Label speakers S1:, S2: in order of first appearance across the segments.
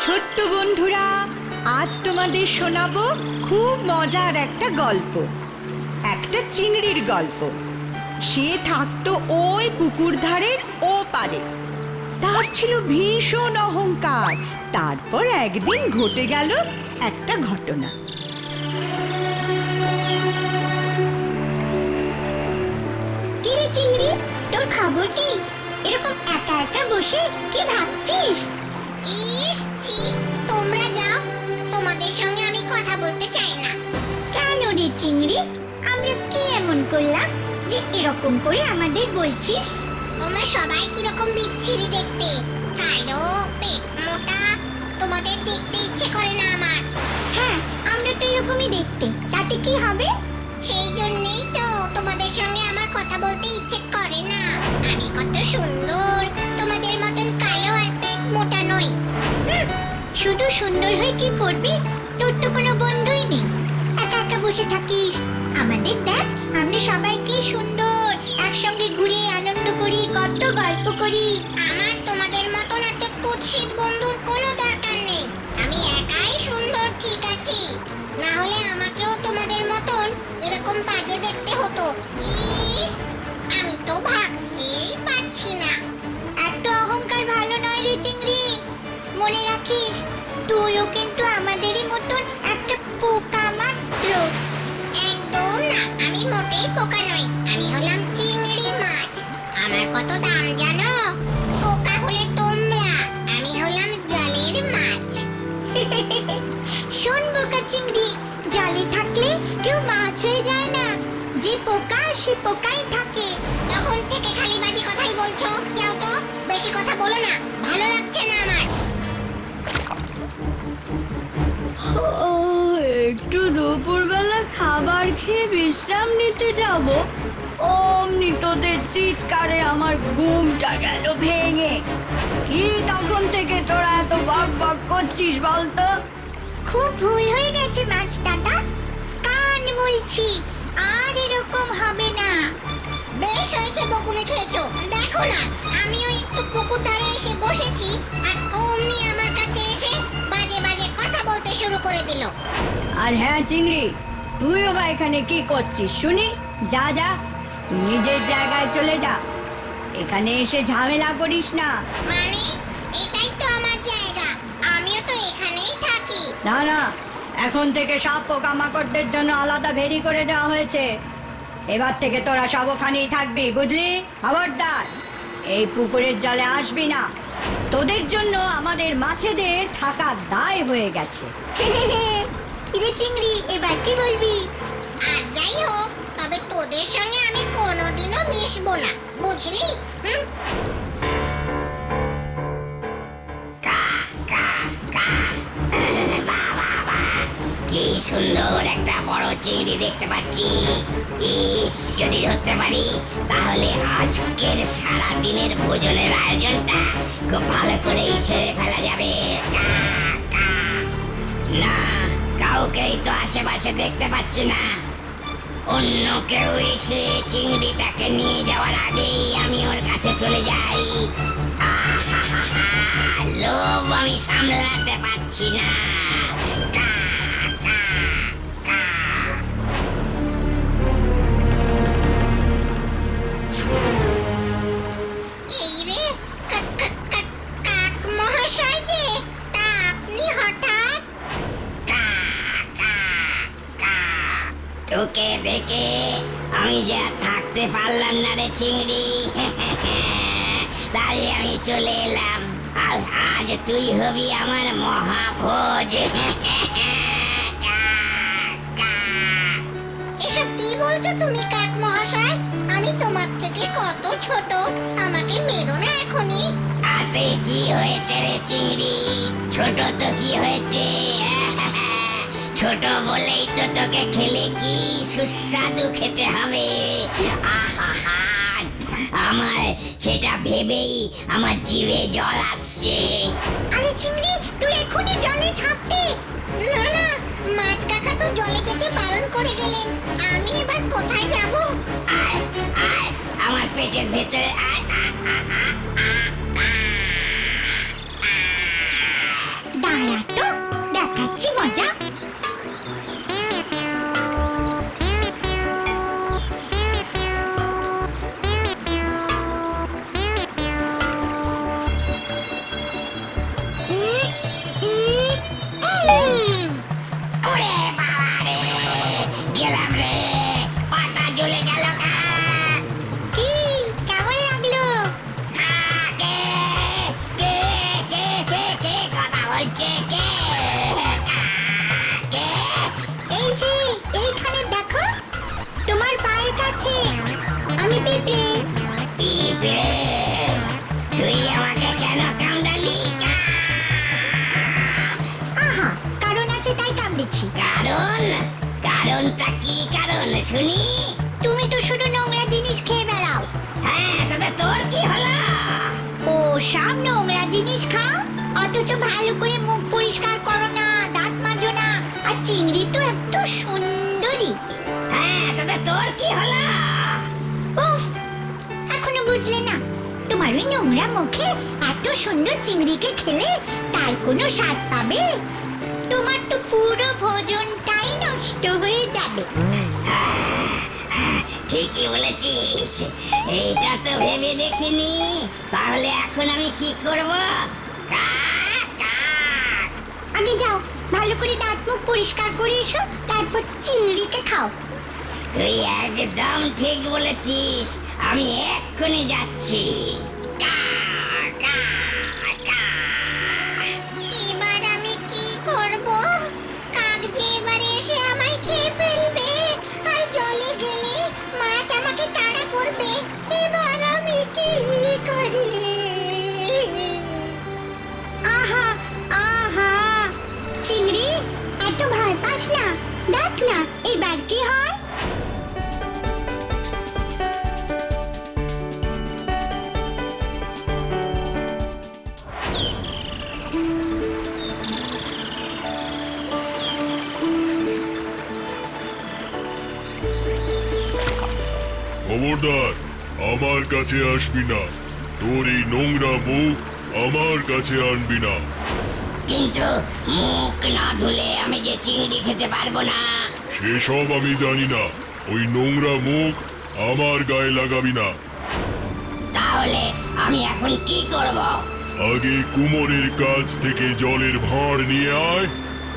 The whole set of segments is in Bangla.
S1: ছোট্ট বন্ধুরা, আজ তোমাদের শোনাবো খুব মজার একটা গল্প। একটা চিংড়ির গল্প। সে থাকতো ওই পুকুর ধারের ও পারে। তার ছিল ভীষণ অহংকার। তারপর একদিন ঘটে গেল একটা ঘটনা।
S2: কিরে চিংড়ি, তোর খবর কি? এরকম একা একা বসে কি ভাবছিস? ইস ছি, তোমরা যাও, তোমাদের সঙ্গে আমি কথা বলতে চাই না। কেন রে চিংড়ি, আমরা কি এমন করলাম যে এরকম করে আমাদের বলছিস? তোমরা সবাই কিরকম বিচ্ছিরি দেখতে, কালো, পেট মোটা, তোমাদের দেখতে ইচ্ছে করে না আমার। হ্যাঁ, আমরা তো এরকমই দেখতে, তাতে কি হবে? সেই জন্যই তো তোমাদের সঙ্গে আমার কথা বলতে ইচ্ছে করে না। আমি কত সুন্দর, তোমাদের মতন কালো আর পেট মোটা নই। শুধু সুন্দর হয়ে কি করবি? তোর তো কোনো বন্ধুই নেই, একা একা বসে থাকিস। আমাদের দেখ, আমরা সবাই কি সুন্দর, একসঙ্গে ঘুরে আনন্দ করি, কত গল্প করি। আমার তোমাদের মতন এত কুৎসিত বন্ধুর কোনো দরকার নেই। আমি একাই সুন্দর, ঠিক আছে? না হলে আমাকেও তোমাদের মতন এরকম বাজে দেখতে হতো। ইস, আমি তো ভাবতেই পারছি না। এত অহংকার ভালো নয় রে চিংড়ি, মনে রাখিস তুইও কিন্তু আমাদেরই মতন একটা পোকা মাত্র। একদম না, আমি মোটেই পোকা নই, আমি হলাম চিংড়ি মাছ। আমার কত দাম জানো? পোকা হলে তোমরা, আমি হলাম জলের মাছ। শোন বোকা চিংড়ি, জলে থাকলে কেউ মাছ হয়ে যায় না, যে পোকা সে পোকাই থাকে। তখন থেকে খালি বাজি কথাই বলছো, যাও তো, বেশি কথা বলো না, ভালো লাগছে না আমার।
S1: একটু দুপুরবেলা খাবার খেয়ে বিশ্রাম নিতে যাব, অমনি তোদের চিৎকারে আমার ঘুমটা গেল ভেঙে। কি তখন থেকে তোরা এত বক বক করছিস বলতো?
S2: খুব ভুল হয়ে গেছে মাছ দাদা, কান বলছি, আর এরকম হবে না। বেশ হয়েছে বকুনি খেয়েছো, দেখো না আমিও একটু পুকুর ধারে এসে বসেছি, আর অমনি আমার কাছে এসে বাজে বাজে কথা বলতে শুরু করে দিল।
S1: আর হ্যাঁ চিংড়ি, তুইও বা এখানে কি করছিস শুনি? যা যা, তুই নিজের জায়গায় চলে যা, এখানে এসে ঝামেলা করিস না।
S2: মানে এটাই তো আমার জায়গা, আমিও তো এখানেই থাকি।
S1: না না, এখন থেকে সব পোকামাকড়দের জন্য আলাদা ভেরি করে দেওয়া হয়েছে। এবার থেকে তোরা সব ওখানেই থাকবি, বুঝলি? খবরদার এই পুকুরের জলে আসবি না, তোদের জন্য আমাদের মাছেদের থাকা দায় হয়ে গেছে।
S2: কিরে চিংড়ি, এবার কি বলবি? আর যাই হোক, তবে তোদের সঙ্গে আমি কোনোদিনও মিশবো না, বুঝলি?
S3: কি সুন্দর একটা বড় চিংড়ি দেখতে পাচ্ছি। ইস, যদি ধরতে পারি তাহলে আজকের সারা দিনের ভোজনের আয়োজনটা খুব ভালো করে সেরে ফেলা যাবে। না, কাউকেই তো আশেপাশে দেখতে পাচ্ছি না। অন্য কেউ এসে চিংড়িটাকে নিয়ে যাওয়ার আগেই আমি ওর কাছে চলে যাই। লোভ আমি সামলাতে পারছি না।
S2: এই রে, কাক মহাশয় যে, তা আপনি হঠাৎ?
S3: তোকে দেখে আমি যে আর থাকতে পারলাম না রে চিংড়ি, তাই আমি চলে এলাম। আর আজ তুই হবি আমার মহাভোজ।
S2: এসব কি বলছো তুমি কাক মহাশয়? আমি তোমার থেকে কত ছোট, আমাকে মেরো না এখনই।
S3: তাতে কি হয়েছে রে চিংড়ি? ছোট তো কি হয়েছে? ছোট বলেই তো তোকে খেলে কি সুস্বাদু খেতে হবে। আহা, আমার সেটা ভেবেই আমার জিভে জল আসছে।
S2: আরে চিংড়ি, তুই এখনই জলে ঝাঁপতে। না না, মাছ কাকা তো জলে যেতে বারণ করে গেলেন, আমি এবার কোথায় যাব?
S3: আয় আয়, আমার পেটের ভেতরে আয়।
S2: পিঁপড়ে।
S3: পিঁপড়ে, তুই আমাকে কেন কামড়ালি?
S2: আহা, কারণ আছে তাই কামড়েছি।
S3: কারণটা কি কারণ শুনি?
S2: তুমি তো শুধু নোংরা জিনিস খেয়ে বেড়াও।
S3: হ্যাঁ, তবে তোর কি হলো?
S2: ও সব নোংরা জিনিস খাও, অথচ ভালো করে মুখ পরিষ্কার করো না, দাঁত মাজো না। আর চিংড়ি তো এত সুন্দরী।
S3: হ্যাঁ, তবে তোর কি হলো?
S2: উফ, এখনো বুঝলে না? তোমার ওই নোংরা মুখে এত সুন্দর চিংড়িকে খেলে তার কোনো স্বাদ পাবে? তোমার তো পুরো ভোজনটাই নষ্ট হয়ে যাবে।
S3: ঠিকই বলেছিস, এইটা তো ভেবে দেখিনি। তাহলে এখন আমি কি করব?
S2: আগে যাও, ভালো করে দাঁত মুখ পরিষ্কার করে এসো, তারপর চিংড়িকে খাও।
S3: তুই একদম ঠিক বলেছিস, আমি এক্ষুনি যাচ্ছি।
S2: এবার আমি কি করব? কাক যে এবারে এসে আমায় খেয়ে ফেলবে, আর জলে গেলে মাছ আমাকে তাড়া করবে। এবার আমি কি করি? আহা আহা, চিংড়ি এত ভয় পাস না, দেখ না এবার কি হয়।
S4: খবরদার, আমার কাছে আসবি না। তোর এই নোংরা মুখ আমার কাছে আনবি না।
S3: কিন্তু মুখ না ধুলে আমি যে চিংড়ি খেতে পারবো না।
S4: সেসব আমি জানি না। ওই নোংরা মুখ আমার গায়ে লাগাবি না।
S3: তাহলে আমি এখন কি করব?
S4: আগে কুমোরের কাছ থেকে জলের ভাঁড় নিয়ে আয়,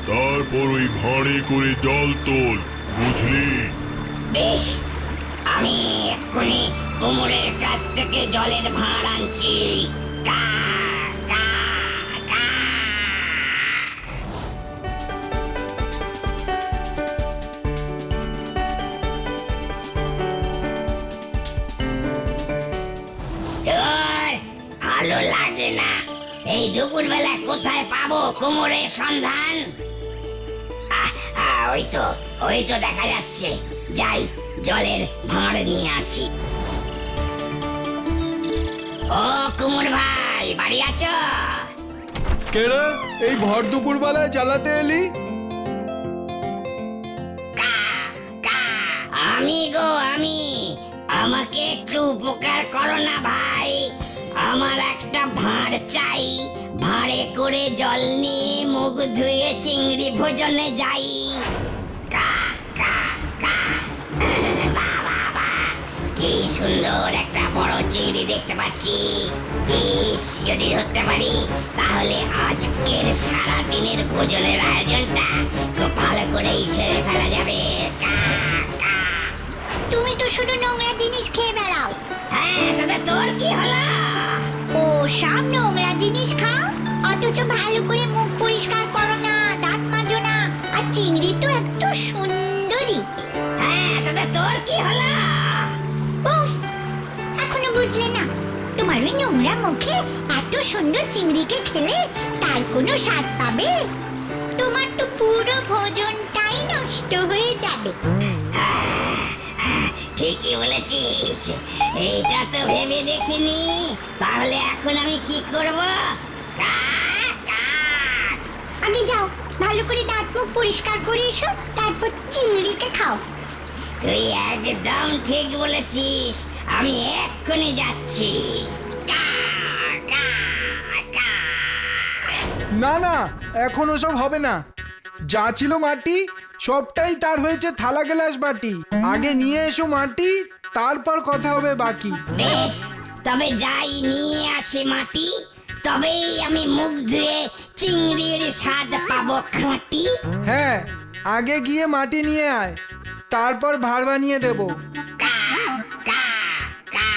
S4: তারপর ওই ভাঁড়ে করে জল তোল, বুঝলি?
S3: বেশ, আমি এক্ষুনি কুমোরের কাছ থেকে জলের ভাঁড় আনছি। কা কা কা। ধুর, ভালো লাগে না। এই দুপুরবেলা কোথায় পাবো কুমোরের সন্ধান? ওই তো দেখা যাচ্ছে। যাই, জলের ভাঁড় নিয়ে আসি। ও কুমোর ভাই, বাড়ি আছো?
S5: কেরে এই ভর দুপুর বেলায় জ্বালাতে এলি?
S3: কা কা, আমি গো আমি। আমাকে একটু উপকার করো না ভাই। আমার একটা ভাঁড় চাই, ভাঁড়ে করে জল নিয়ে মুখ ধুয়ে চিংড়ি ভোজনে যাই। কা কা কা। বাহ বাহ বাহ, কি সুন্দর একটা বড় চিংড়ি দেখতে পাচ্ছি। ইস, যদি ধরতে পারি তাহলে আজকের সারা দিনের ভোজনের আয়োজনটা খুব ভালো করেই সেরে ফেলা যাবে। কা কা।
S2: তুমি তো শুধু নোংরা জিনিস খেয়ে বেড়াও।
S3: হ্যাঁ, তবে তোর কি হলো?
S2: ও সব নোংরা জিনিস খাও, অথচ ভালো করে মুখ পরিষ্কার করো না, দাঁত মাজো না। আর চিংড়ি তো এত সুন্দরী।
S3: হ্যাঁ, তবে তোর কি হলো?
S2: উফ, এখনো বুঝলে না? তোমার ওই নোংরা মুখে এত সুন্দর চিংড়িকে খেলে তার কোনো স্বাদ পাবে? তোমার তো পুরো ভোজনটাই নষ্ট হয়ে যাবে।
S3: ঠিকই বলেছিস, এইটা তো ভেবে দেখিনি। তাহলে এখন আমি কি করব? কা কা।
S2: আগে যাও, ভালো করে দাঁত মুখ পরিষ্কার করে এসো, তারপর চিংড়িকে খাও।
S3: তুই একদম ঠিক বলেছিস, আমি এক্ষুনি যাচ্ছি। কা কা কা।
S5: না না, এখন ওসব হবে না। যা ছিল মাটি সবটাই তার হয়েছে থালা গ্লাস বাটি। আগে নিয়ে এসো মাটি, তারপর কথা হবে বাকি।
S3: বেশ, তবে যাই নিয়ে আসি মাটি, তবেই আমি মুখ ধুয়ে চিংড়ির স্বাদ পাবো খাঁটি।
S5: হ্যাঁ, আগে গিয়ে মাটি নিয়ে আয়, তারপর ভাঁড় বানিয়ে দেবো।
S3: কা কা কা।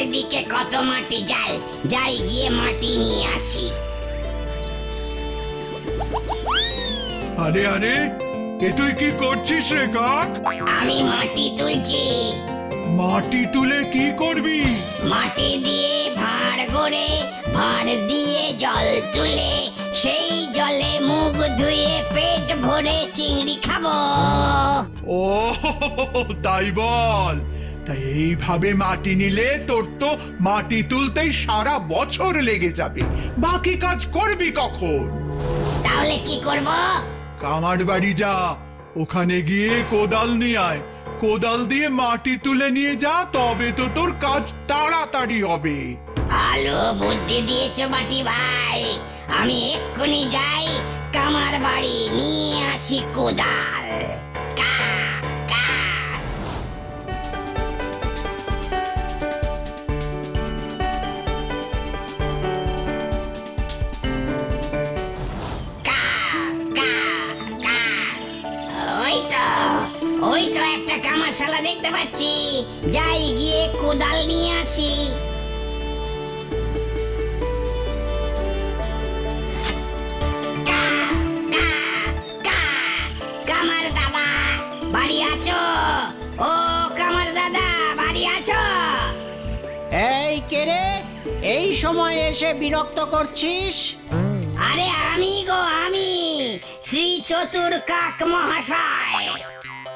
S3: চারিদিকে কত মাটি, যাই গিয়ে মাটি নিয়ে আসি।
S6: আরে আরে, এ তুই কি করছিস রে কাক?
S3: আমি মাটি তুলছি।
S6: মাটি তুলে কি করবি?
S3: মাটি দিয়ে ভাঁড় গড়ে, ভাঁড় দিয়ে জল তুলে, সেই জলে মুখ ধুয়ে পেট ভরে চিংড়ি খাবো।
S6: ও তাই বল। তাই এইভাবে মাটি নিলে তোর তো মাটি তুলতেই সারা বছর লেগে যাবে, বাকি কাজ করবি কখন?
S3: তাহলে কি করব?
S6: কামার বাড়ি যা, ওখানে গিয়ে কোদাল নিয়ে আয়। কোদাল দিয়ে মাটি তুলে নিয়ে যা, তবে তো তোর কাজ তাড়াতাড়ি হবে।
S3: ভালো বুদ্ধি দিয়েছো বাটি ভাই। আমি এক্ষুনি যাই কামার বাড়ি, নিয়ে আসি কোদাল। কা কা কা কা কা। ওই তো একটা কামারশালা দেখতে পাচ্ছি, যাই গিয়ে কোদাল নিয়ে আসি। কামার দাদা বাড়ি আছো? ও কামার দাদা বাড়ি আছো?
S7: এই কে রে, এই সময় এসে বিরক্ত করছিস?
S3: আরে আমি গো, আমি শ্রী চতুর কাক মহাশয়।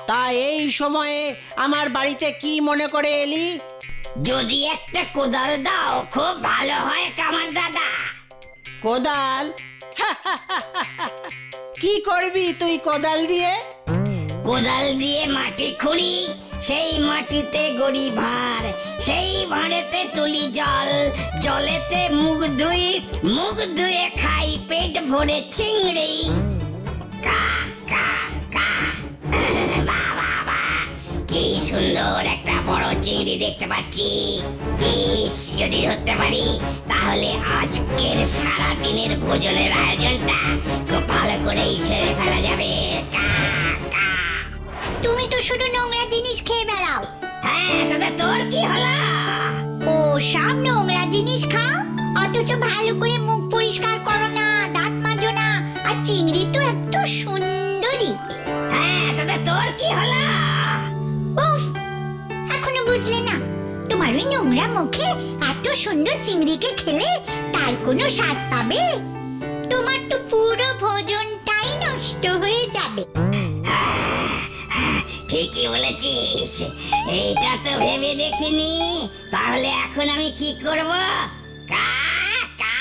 S7: তা এই সময়ে আমার বাড়িতে কি মনে করে এলি?
S3: যদি একটা কোদাল দাও খুব ভালো হয় কামার দাদা।
S7: কোদাল? কি করবি তুই কোদাল দিয়ে?
S3: কোদাল দিয়ে মাটি খুঁড়ি, সেই মাটিতে গড়ি ভাঁড়, সেই ভাঁড়েতে তুলি জল, জলেতে মুখ ধুই, মুখ ধুয়ে খাই পেট ভরে চিংড়ি। কা কা কা। বাহ বাহ বাহ, কি সুন্দর একটা বড় চিংড়ি দেখতে পাচ্ছি। ইস, যদি ধরতে পারি তাহলে আজকের সারা দিনের ভোজনের আয়োজনটা খুব ভালো করেই সেরে ফেলা যাবে। কা কা।
S2: তুমি তো শুধু নোংরা জিনিস খেয়ে বেড়াও।
S3: হ্যাঁ, দাদা তোর কি হলো?
S2: ও সব নোংরা জিনিস খাও, অথচ ভালো করে মুখ পরিষ্কার করো না, দাঁত মাজো না। আর চিংড়ি তো এত সুন্দরী।
S3: হ্যাঁ দাদা তোর কি হলো?
S2: উফ, এখনো বুঝলে না? তোমার ওই নোংরা মুখে এত সুন্দর চিংড়িকে খেলে তার কোনো স্বাদ পাবে? তোমার তো পুরো ভোজনটাই নষ্ট হয়ে যাবে।
S3: ঠিকই বলেছিস, এইটা তো ভেবে দেখিনি। তাহলে এখন আমি কি করব? কা কা।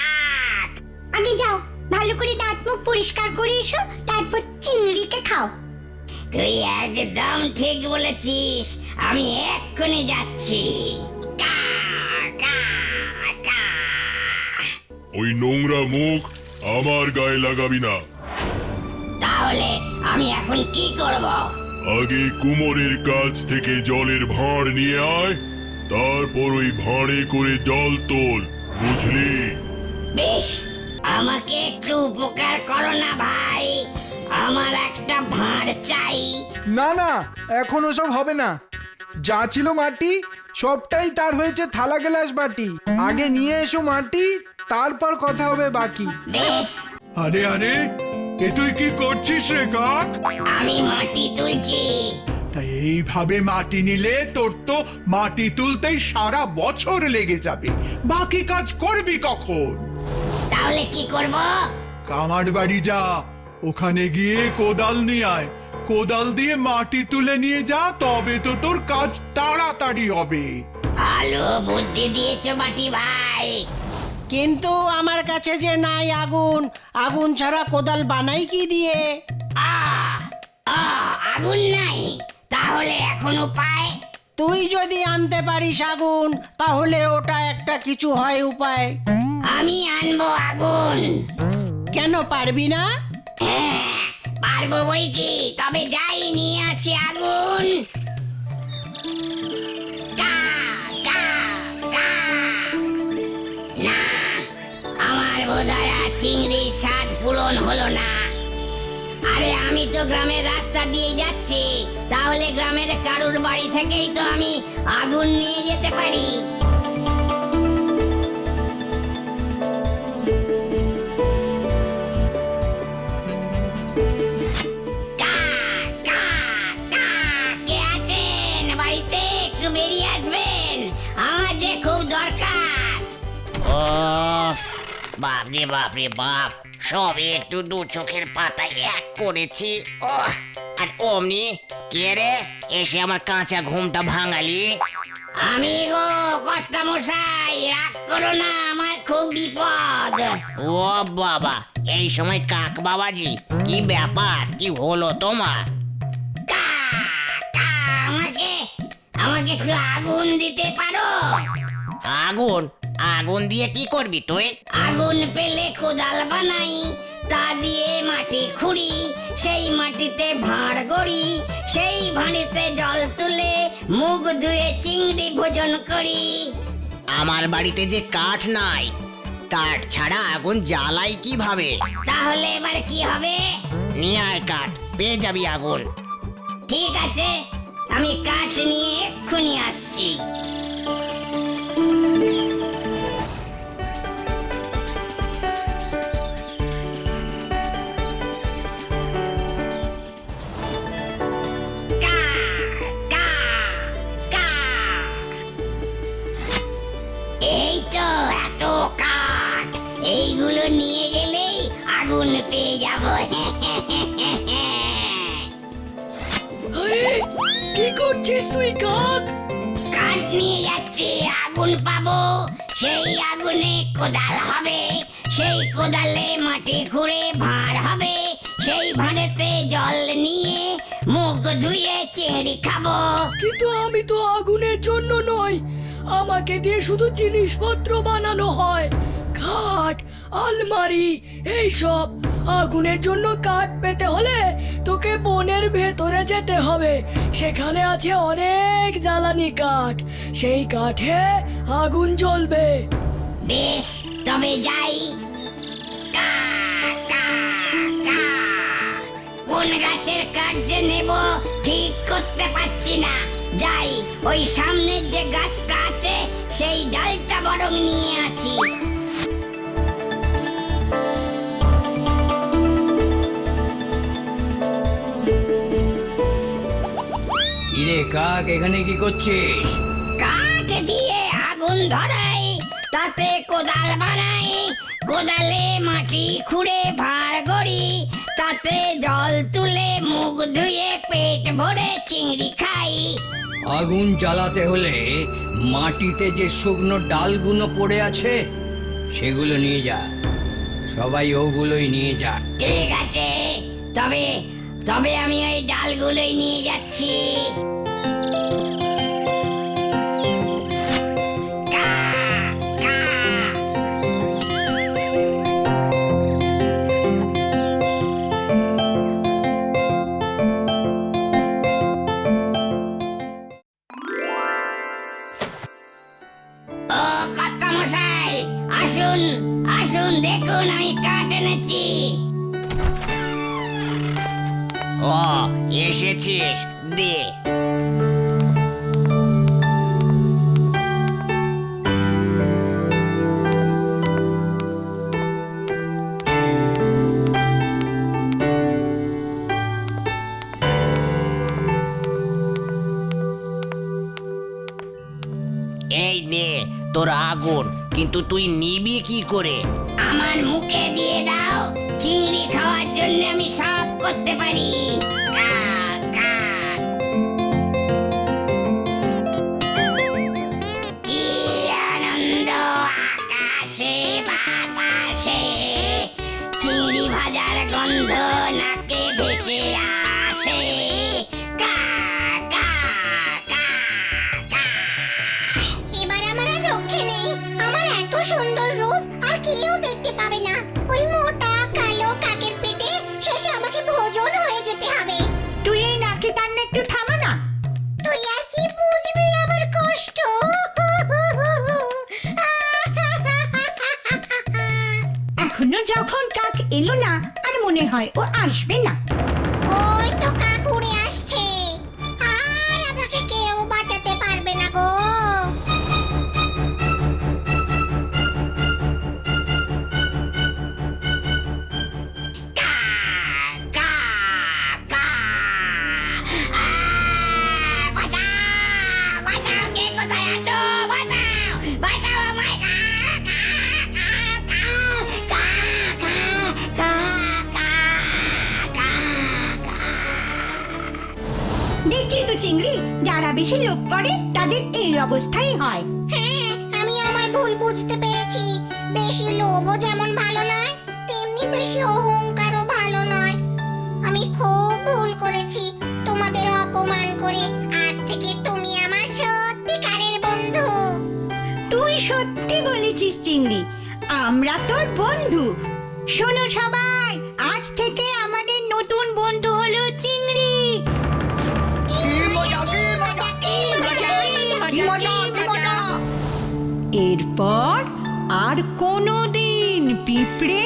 S2: আগে যাও, ভালো করে দাঁত মুখ পরিষ্কার করে এসো, তারপর চিংড়িকে খাও।
S3: তুই একদম ঠিক বলেছিস, আমি এক্ষুনি যাচ্ছি। কা কা কা।
S4: ওই নোংরা মুখ আমার গায়ে লাগাবি না।
S3: তাহলে আমি এখন কি করব?
S4: আগে কুমোরের কাছ থেকে জলের ভাঁড় নিয়ে আয়, তারপর ওই ভাঁড়ে করে জল তোল, বুঝলি?
S3: বেশ, আমাকে একটু উপকার করো না ভাই, আমার একটা ভাঁড় চাই।
S5: না না, এখন ওসব হবে না। যা ছিল মাটি সবটাই তার হয়েছে থালা গ্লাস বাটি। আগে নিয়ে এসো মাটি, তারপর কথা হবে বাকি।
S3: বেশ,
S6: আরে আরে, এ তুই কি করছিস রে কাক?
S3: আমি মাটি তুলছি।
S6: তাই এইভাবে মাটি নিলে তোর তো মাটি তুলতেই সারা বছর লেগে যাবে, বাকি কাজ করবি কখন?
S3: তাহলে কি করব?
S6: কামার বাড়ি যা, ওখানে গিয়ে কোদাল নিয়ে আয়। কোদাল দিয়ে মাটি তুলে নিয়ে যা, তবে তো তোর কাজ তাড়াতাড়ি হবে।
S3: ভালো বুদ্ধি দিয়েছো বাটি ভাই।
S7: কিন্তু আমার কাছে যে নাই আগুন, আগুন ছাড়া কোদাল বানাই কি দিয়ে?
S3: আ আ, আগুন নাই, তাহলে এখন উপায়?
S7: তুই যদি আনতে পারিস আগুন, তাহলে ওটা একটা কিছু হয় উপায়।
S3: আমি আনবো আগুন।
S7: কেন পারবি না?
S3: হ্যাঁ পারবো বইকি, তবে যাই নিয়ে আসি আগুন। কা কা কা। না, আমার বোধহয় আর চিংড়ির স্বাদ পূরণ হলো না। আরে আমি তো গ্রামের রাস্তা দিয়ে যাচ্ছি, তাহলে গ্রামের কারুর বাড়ি থেকেই তো আমি আগুন নিয়ে যেতে পারি। বাপ রে বাপ রে বাপ, সব একটু দু চোখের পাতায় এক করেছি। ও আর অমনি কে রে এসে আমার কাঁচা ঘুমটা ভাঙালি? আমি গো কর্তা মশাই, রাগ করো না, আমার খুব বিপদ। ও বাবা, এই সময় কাক বাবাজি, কি ব্যাপার, কি হলো তোমার? আমাকে আমাকে একটু আগুন দিতে পারো? আগুন? আগুন দিয়ে কি করবি তুই? আগুন পেলে কোদাল বানাই, তা দিয়ে মাটি খুঁড়ি, সেই মাটিতে ভাঁড় গড়ি, সেই ভাঁড়িতে জল তুলে মুখ ধুয়ে চিংড়ি ভোজন করি। আমার বাড়িতে যে কাঠ নাই, কাঠ ছাড়া আগুন জ্বালাই কিভাবে? তাহলে এবার কি হবে? নিয়ে আয় কাঠ, পেয়ে যাবি আগুন। ঠিক আছে, আমি কাঠ নিয়ে এক্ষুনি আসছি। এই তো এত কাঠ, এইগুলো নিয়ে গেলেই আগুন পেয়ে যাব।
S8: আরে কি করছিস তুই কাক?
S3: কাঠ নিয়ে যাচ্ছি, আগুন পাবো, সেই আগুনে কোদাল হবে, সেই কোদালে মাটি খুঁড়ে ভাঁড় হবে, সেই ভাঁড়েতে জল নিয়ে মুখ ধুয়ে চিংড়ি খাবো।
S8: কিন্তু আমি তো আগুনের জন্য নই, আমাকে দিয়ে শুধু জিনিসপত্র বানানো হয়, খাট, আলমারি, এইসব। আগুনের জন্য কাঠ পেতে হলে তোকে বনের ভেতরে যেতে হবে, সেখানে আছে অনেক জ্বালানি কাঠ, সেই কাঠে আগুন জ্বলবে।
S3: বেশ, তবে যাই। কোন গাছের কাঠ যে নেব ঠিক করতে পারছি না। যাই, ওই সামনের যে গাছটা আছে সেই ডালটা বরং নিয়ে আসি।
S9: ইরে কাক, এখানে কি করছিস?
S3: কাঠ দিয়ে আগুন ধরাই, তাতে কোদাল বানাই, কোদালে মাটি খুঁড়ে ভাঁড় গড়ি, তাতে জল তুলে মুখ ধুয়ে পেট ভরে চিংড়ি খাই।
S9: আগুন জ্বালাতে হলে মাটিতে যে শুকনো ডালগুলো পড়ে আছে সেগুলো নিয়ে যা, সবাই ওগুলোই নিয়ে যা।
S3: ঠিক আছে, তবে তবে আমি ওই ডালগুলোই নিয়ে যাচ্ছি। কা, কা। ও কর্তা মশাই, আসুন আসুন, দেখুন আমি কাঠ এনেছি। ও এসেছিস, দে। এই নে তোর আগুন, কিন্তু তুই নিবি কি করে? আমার মুখে দিয়ে দাও, চিংড়ি খাওয়ার জন্য আমি সব করতে পারি। কা, কা। কি আনন্দ আকাশে বাতাসে, চিংড়ি ভাজার গন্ধ নাকে ভেসে আসে। কা, কা, কা, কা।
S2: এবার আমার আর রক্ষে নেই, আমার এত সুন্দর রূপ আর কেউ দেখতে পাবে না। ওই মোটা কালো কাকের পেটে শেষে আমাকে ভোজন হয়ে যেতে হবে।
S1: তুই এই নাকি কান্না একটু থামা না।
S2: তুই আর কি বুঝবি আমার কষ্ট।
S1: এখনো যখন কাক এলো না, আর মনে হয় ও আসবে না।
S2: ওই তো কাক উড়ে আসছে, আর আমাকে কেউ বাঁচাতে পারবে না গো।
S3: কা, কা, কা। বাঁচাও, বাঁচাও, কে কোথায় আছো? বাঁচাও, বাঁচাও আমায়। কা, কা, কা, কা,
S1: দেখলি তো চিংড়ি, যারা বেশি লোভ করে তাদের এই অবস্থাই হয়।
S2: হ্যাঁ, আমি আমার ভুল বুঝতে পেরেছি। বেশি লোভও যেমন ভালো নয়, তেমনি বেশি অহংকারও ভালো নয়। আমি খুব ভুল করেছি তোমাদের অপমান করে। আজ থেকে তুমি আমার সত্যিকারের বন্ধু।
S1: তুই সত্যি বলেছিস চিংড়ি, আমরা তোর বন্ধু। শোনো সবাই, আজ থেকে আমাদের নতুন বন্ধু হলো চিংড়ি। এরপর আর কোনোদিন পিঁপড়ে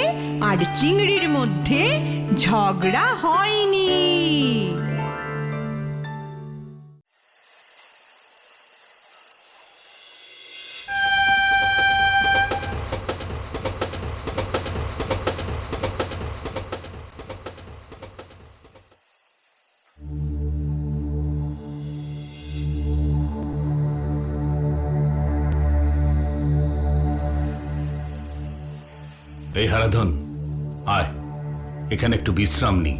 S1: আর চিংড়ির মধ্যে ঝগড়া হয়নি।
S10: এই হারাধন, আয় এখানে একটু বিশ্রাম নি।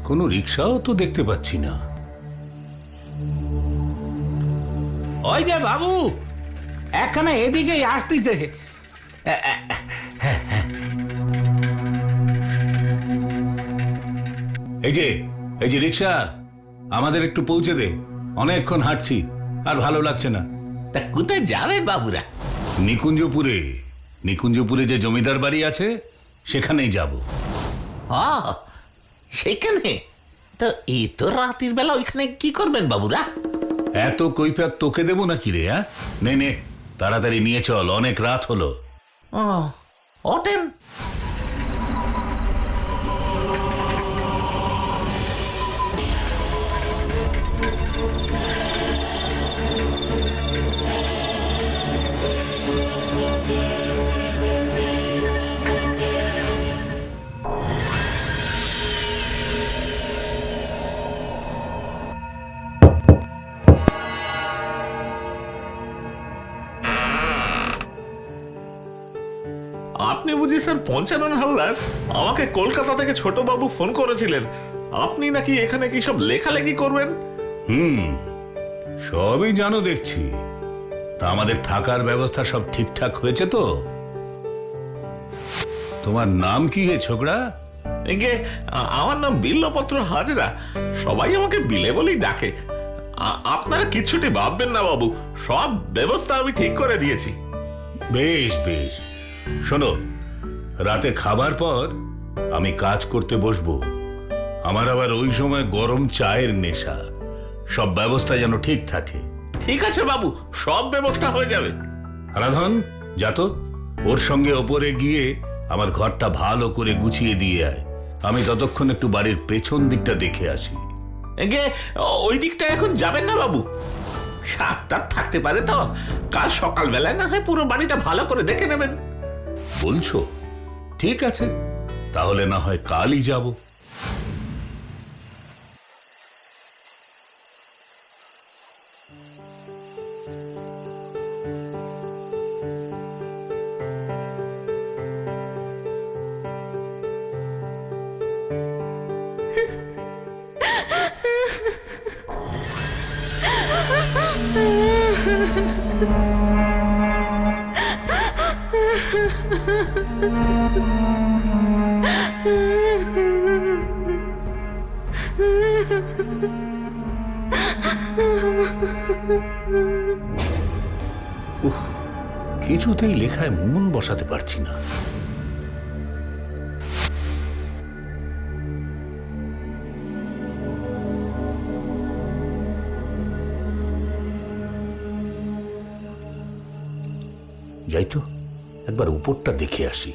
S10: কোনো রিক্সাও তো দেখতে পাচ্ছি না।
S11: ওই যে বাবু, এখানে এদিকেই আসতেছে।
S10: এই যে রিক্সা, আমাদের একটু পৌঁছে দে। অনেকক্ষণ হাঁটছি, আর ভালো লাগছে না।
S11: তা কোথায় যাবেন বাবুরা?
S10: নিকুঞ্জপুরে যে জমিদার বাড়ি আছে সেখানেই যাব।
S11: সেখানে তো এই তো রাতের বেলা ওইখানে কি করবেন বাবুরা?
S10: এত কৈফিয়ত তোকে দেবো নাকি রে? হ্যাঁ, নে তাড়াতাড়ি নিয়ে চল, অনেক রাত হলো।
S11: ওঠেন।
S12: আপনি বুঝি স্যার পঞ্চানন হালদার? আমাকে কলকাতা থেকে ছোট বাবু ফোন করেছিলেন, আপনি নাকি এখানে কি সব লেখালেখি করবেন।
S10: সবই জানো দেখছি। তা আমাদের থাকার ব্যবস্থা সব ঠিকঠাক হয়েছে তো? তোমার নাম কি হে ছোকরা?
S12: এগে আমার নাম বিল্লপত্র হাজরা, সবাই আমাকে বিলে বলেই ডাকে। আপনারা কিচ্ছুটি ভাববেন না বাবু, সব ব্যবস্থা আমি ঠিক করে দিয়েছি।
S10: বেশ শোনো, রাতে খাবার পর আমি কাজ করতে বসবো। আমার আবার ওই সময় গরম চায়ের নেশা। সব ব্যবস্থা যেন ঠিক থাকে।
S12: ঠিক আছে বাবু, সব ব্যবস্থা হয়ে যাবে।
S10: রাধন, যা তো ওর সঙ্গে ওপরে গিয়ে আমার ঘরটা ভালো করে গুছিয়ে দিয়ে আয়। আমি ততক্ষণ একটু বাড়ির পেছন দিকটা দেখে আসি।
S12: এগে ওই দিকটা এখন যাবেন না বাবু, সাতটা থাকতে পারে তো। কাল সকালবেলায় না হয় পুরো বাড়িটা ভালো করে দেখে নেবেন।
S10: বলছো? ঠিক আছে, তাহলে না হয় কালই যাব। কিছুতেই লেখায় মন বসাতে পারছি না। যাই তো, একবার উপরটা দেখে আসি।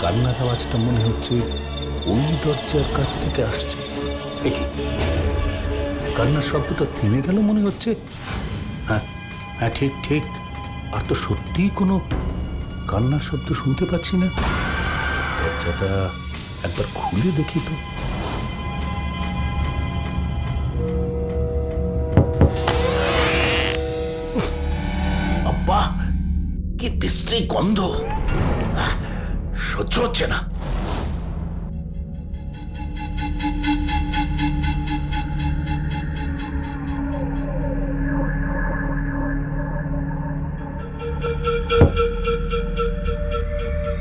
S10: কান্নার আওয়াজটা মনে হচ্ছে ওই দরজার কাছ থেকে আসছে। দেখি, কান্নার শব্দটা থেমে গেল মনে হচ্ছে। হ্যাঁ, ঠিক। আর তো সত্যিই কোনো কান্নার শব্দ শুনতে পাচ্ছি না। দরজাটা একবার খুলে দেখি তো। আব্বা, কি বিশ্রী গন্ধ, সহ্য হচ্ছে না।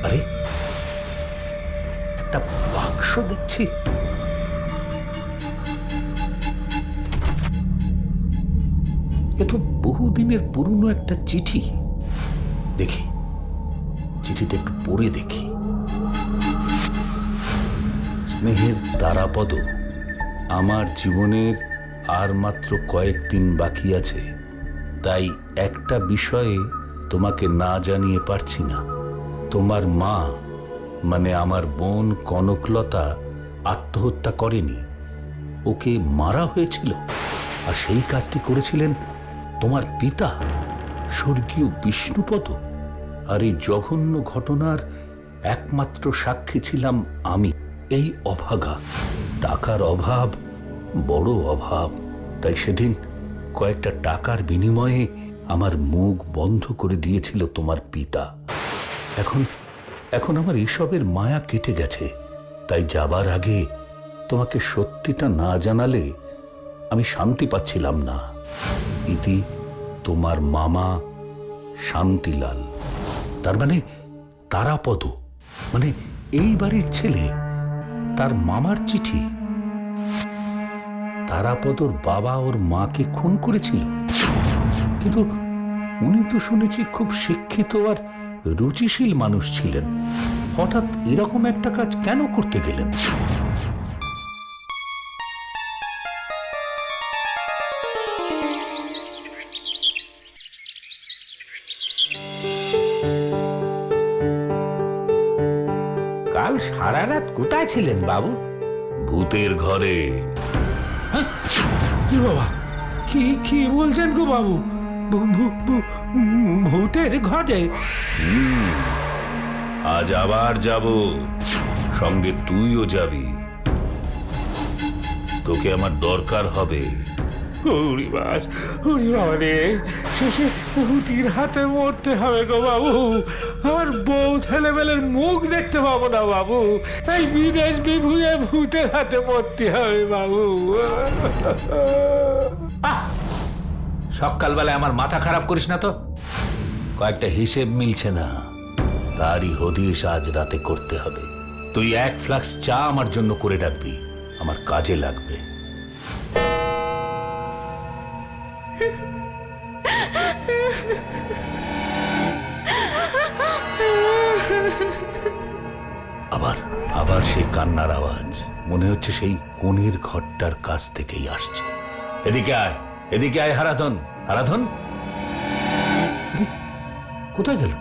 S10: আরে, একটা বাক্স দেখছি। এ তো বহুদিনের পুরনো একটা চিঠি। দেখি, চিঠিটা একটু পড়ে দেখি। স্নেহের তারাপদ, আমার জীবনের আর মাত্র কয়েকদিন বাকি আছে, তাই একটা বিষয়ে তোমাকে না জানিয়ে পারছি না। তোমার মা মানে আমার বোন কনকলতা আত্মহত্যা করেনি, ওকে মারা হয়েছিল। আর সেই কাজটি করেছিলেন তোমার পিতা স্বর্গীয় বিষ্ণুপদ। আর এই জঘন্য ঘটনার একমাত্র সাক্ষী ছিলাম আমি। এই অভাগা, টাকার অভাব, বড় অভাব। তাই সেদিন কয়েকটা টাকার বিনিময়ে আমার মুখ বন্ধ করে দিয়েছিল তোমার পিতা। এখন আমার এসবের মায়া কেটে গেছে। তাই যাবার আগে তোমাকে সত্যিটা না জানালে আমি শান্তি পাচ্ছিলাম না। ইতি তোমার মামা শান্তিলাল, তার মানে তারাপদ, মানে এই বাড়ির ছেলে। তার মামার চিঠি। তারাপদর বাবা ওর মাকে খুন করেছিল, কিন্তু উনি তো শুনেছি খুব শিক্ষিত আর রুচিশীল মানুষ ছিলেন। হঠাৎ এরকম একটা কাজ কেন করতে গেলেন? কাল সারা রাত কোথায় ছিলেন বাবু? ভূতের ঘরে। বাবা, কি বলছেন গো বাবু? ভূতের ঘরে? আজ আবার যাব, সঙ্গে তুইও যাবি। তোকে আমার দরকার হবে। শেষে ভূতির হাতে মরতে হবে গো বাবু। আমার বউ ছেলেবেলের মুখ দেখতে পাবো না বাবু। এই বিদেশ বিভুঁয়ে ভূতের হাতে মরতে হবে বাবু। সকালবেলায় আমার মাথা খারাপ করিস না তো। কয়েকটা হিসেব মিলছে না, তারই হদিশ আজ রাতে করতে হবে। তুই 1 ফ্লাক্স চা আমার জন্য করে রাখবি, আমার কাজে লাগবে। আবার সেই কান্নার আওয়াজ, মনে হচ্ছে সেই কোণের ঘরটার কাছ থেকেই আসছে। এদিকে আয় হারাধন। হারাধন কোথায় গেল?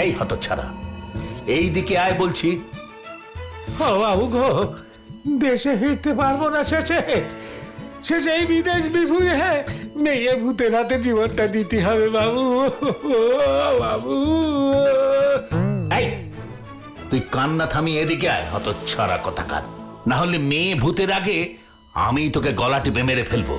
S10: এই হতচ্ছাড়া, এই দিকে আয় বলছি। বাবু গো, দেশে ফিরতে পারবো না। শেষে এই বিদেশ বিভুঁয়ে মেয়ে ভূতের হাতে জীবনটা দিতে হবে বাবু। বাবু, এই তুই কান্না থামিয়ে এদিকে আয় হতচ্ছাড়া কথাকার। না হলে মেয়ে ভূতের আগে আমি তোকে গলা টিপে মেরে ফেলবো।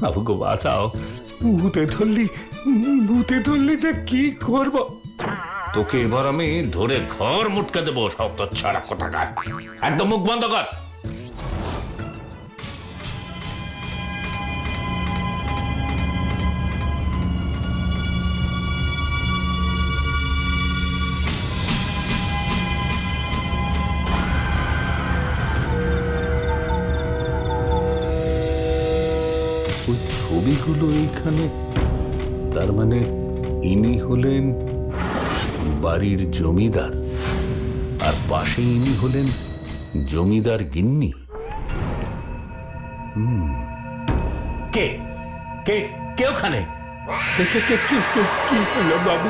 S10: আবু গো বাঁচাও, ভূতে ধরলি যে কি করব? তোকে এবার আমি ধরে ঘর মুটকে দেবো সব ছাড়া কোথাকার। একদম মুখ বন্ধ কর। ছবিগুলো এইখানে, তার মানে ইনি হলেন বাড়ির জমিদার, আর পাশে ইনি হলেন জমিদার গিন্নি। কে কে কে ওখানে? কি হলো বাবু?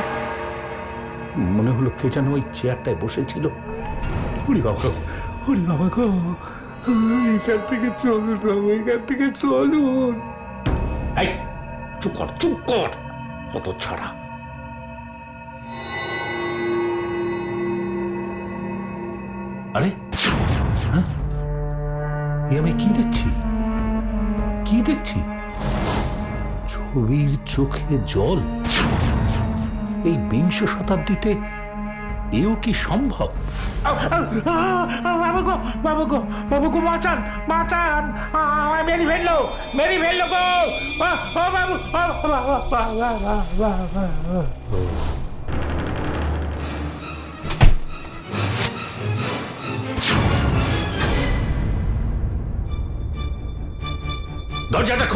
S10: মনে হলো কে যেন ওই চেয়ারটায় বসেছিল। ওরে বাবা গো, ওরে বাবা গো, এখান থেকে চলুন বাবু, এখান থেকে চলুন। এই চুপ কর কত ছাড়া। আরে হ্যাঁ, আমি কি দেখছি? ছবির চোখে জল। এই বিংশ শতাব্দীতে এও কি সম্ভব? বাবু গো বাঁচান, আমায় মেরি ফেললো গো। ও বাবু, দরজাটা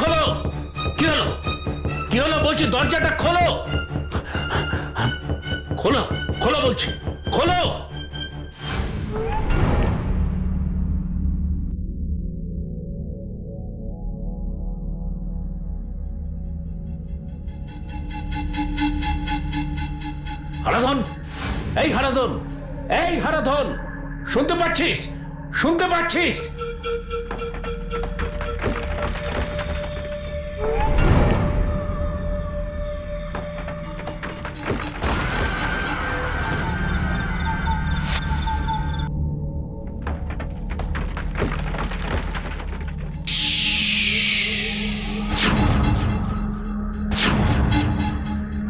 S10: খোলো। কি হলো বলছি, দরজাটা খোলো বলছি, খোলো। হারাধন, এই হারাধন, শুনতে পাচ্ছিস?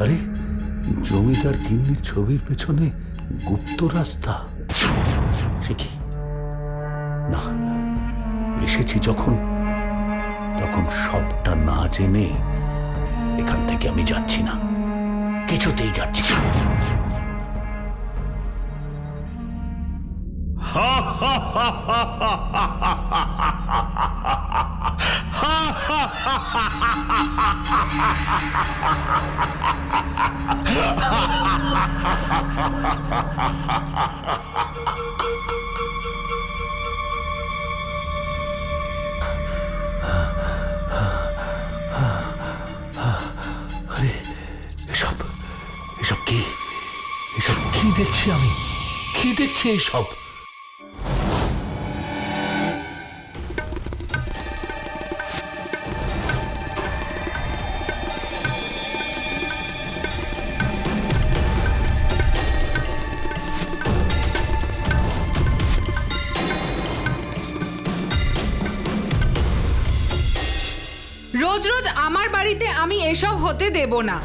S10: আরে জমিদার গিন্নির ছবির পেছনে গুপ্ত রাস্তা। সে কি? না, এসেছি যখন সবটা না জেনে এখান থেকে আমি যাচ্ছি না, কিছুতেই যাচ্ছি না। আরে এসব কি দেখছি আমি? কি দেখছি এসব?
S13: রোজ রোজ আমার বাড়িতে আমি এসব হতে দেব না।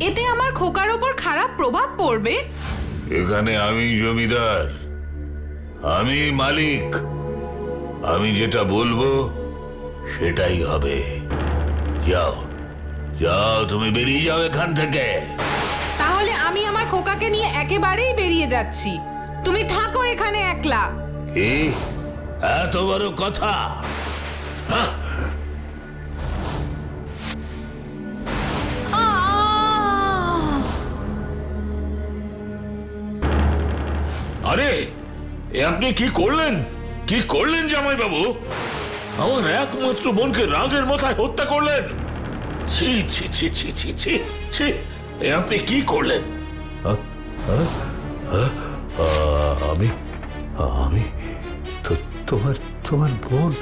S13: এতে আমার খোকার ওপর খারাপ প্রভাব পড়বে।
S10: এখানে আমি জমিদার, আমি মালিক, আমি যেটা বলবো সেটাই হবে। যাও, তুমি বেরিয়ে যাও এখান থেকে।
S13: তাহলে আমি আমার খোকাকে নিয়ে একেবারেই বেরিয়ে যাচ্ছি। তুমি থাকো এখানে একলা।
S10: এত বড় কথা?
S12: আরে এ আপনি কি করলেন জামাই বাবু? আমার একমাত্র বোনকে রাগের মাথায় হত্যা করলেন। ছি ছি ছি ছি ছি ছি ছি, এ আপনি কি করলেন?
S10: আমি তোমার বোন,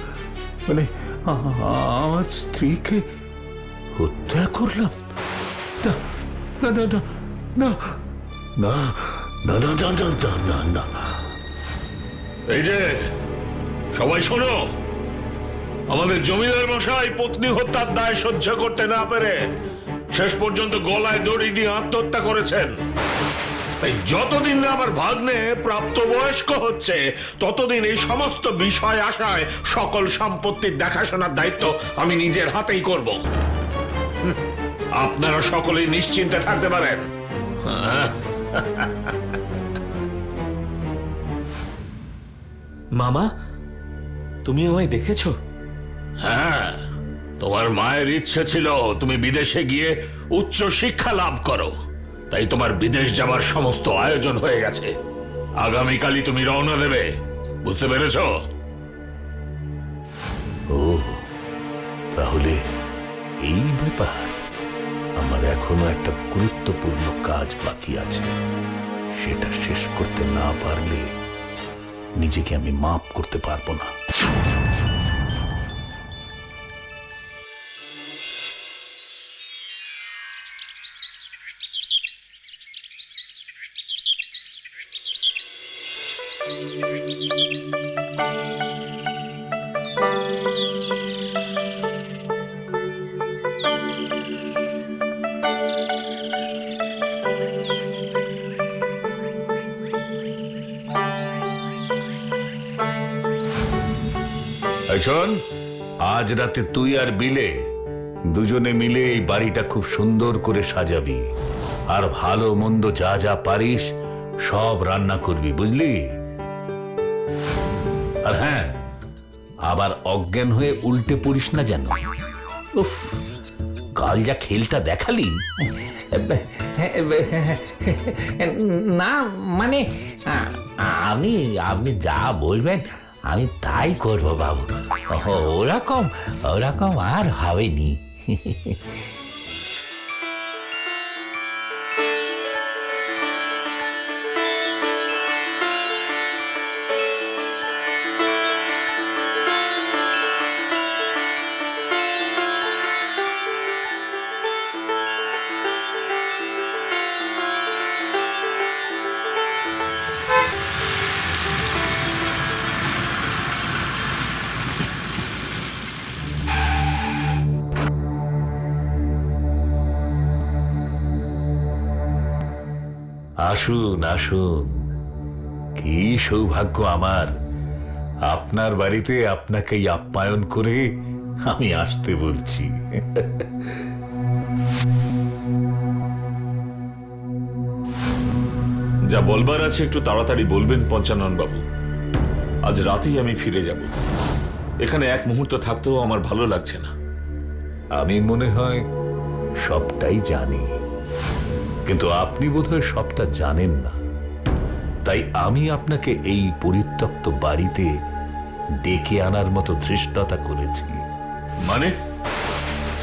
S10: মানে আমার স্ত্রীকে হত্যা করলাম? না না না না না না না না না না না না।
S12: এই যে সবাই শোনো, আমাদের জমিদার মশাই পত্নী হত্যার দায় সহ্য করতে না পেরে শেষ পর্যন্ত গলায় দড়ি দিয়ে আত্মহত্যা করেছেন। তাই যতদিন না আমার ভাগ্নে প্রাপ্তবয়স্ক হচ্ছে ততদিন এই সমস্ত বিষয় আশায় সকল সম্পত্তির দেখাশোনার দায়িত্ব আমি নিজের হাতেই করব। আপনারা সকলেই নিশ্চিন্তে থাকতে পারেন।
S14: মামা, তুমি আমায় দেখেছো?
S12: হ্যাঁ, তোমার মায়ের ইচ্ছে ছিল তুমি বিদেশে গিয়ে উচ্চ শিক্ষা লাভ করো, তাই তোমার বিদেশ যাবার সমস্ত আয়োজন হয়ে গেছে। আগামীকালই তুমি রওনা দেবে, বুঝতে পেরেছো?
S10: ও তাহলে এই ব্যাপার। আমার এখনো একটা গুরুত্বপূর্ণ কাজ বাকি আছে, সেটা শেষ করতে না পারলে নিজেকে আমি মাপ করতে পারবো না। শোন, আজ রাতে তুই আর বিলে দুজনে মিলে এই বাড়িটা খুব সুন্দর করে সাজাবি, আর ভালো মন্দ যা যা পারিস সব রান্না করবি, বুঝলি? আর হ্যাঁ, আবার অজ্ঞান হয়ে উল্টে পড়িস না যেন। উফ, কাল যা খেলটা দেখালি।
S11: না মানে আমি আপনি যা বলবেন আমি তাই করব বাবু। ওরকম ওরকম আর হবেনি।
S10: আসুন আসুন, কি সৌভাগ্য আমার আপনার বাড়িতে আপনাকেই আপ্যায়ন করে আমি আসতে বলছি।
S12: যা বলবার আছে একটু তাড়াতাড়ি বলবেন পঞ্চানন বাবু। আজ রাতেই আমি ফিরে যাব। এখানে এক মুহূর্ত থাকতেও আমার ভালো লাগছে না।
S10: আমি মনে হয় সবটাই জানি, কিন্তু আপনি বোধহয় সবটা জানেন না। তাই আমি আপনাকে এই পরিত্যক্ত বাড়িতে ডেকে আনার মতো ধৃষ্টতা করেছি।
S12: মানে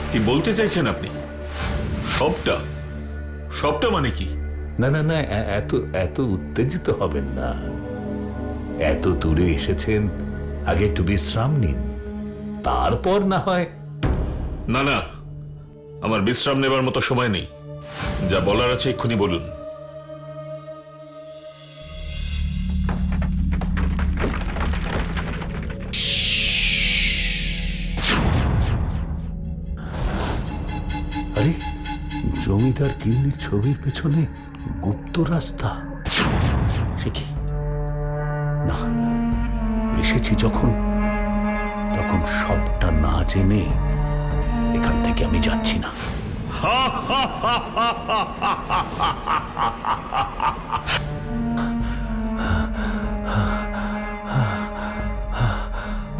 S12: কি বলতে চাইছেন আপনি? সবটা সবটা মানে কি?
S10: না না না, এত এত উত্তেজিত হবেন না। এত দূরে এসেছেন, আগে একটু বিশ্রাম নিন, তারপর না হয়।
S12: না না, আমার বিশ্রাম নেবার মতো সময় নেই। যা বলার আছে এক্ষুনি বলুন।
S10: আরে, জমিদার কিন্নির ছবির পেছনে গুপ্ত রাস্তা, সে কি? না, এসেছি যখন তখন সবটা না জেনে এখান থেকে আমি যাচ্ছি না।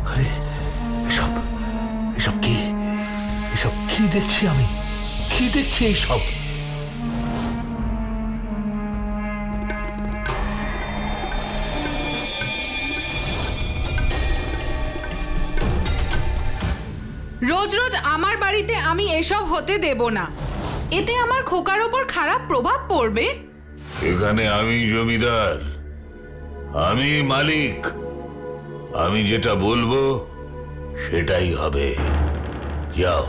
S10: আরে, এসব এসব কি? এসব কি দেখছি আমি? কি দেখছি এইসব?
S13: রোজ রোজ আমার বাড়িতে আমি এসব হতে দেব না। এতে আমার খোকার ওপর খারাপ প্রভাব পড়বে।
S10: এখানে আমি জমিদার, আমি মালিক, আমি যেটা বলবো সেটাই হবে। যাও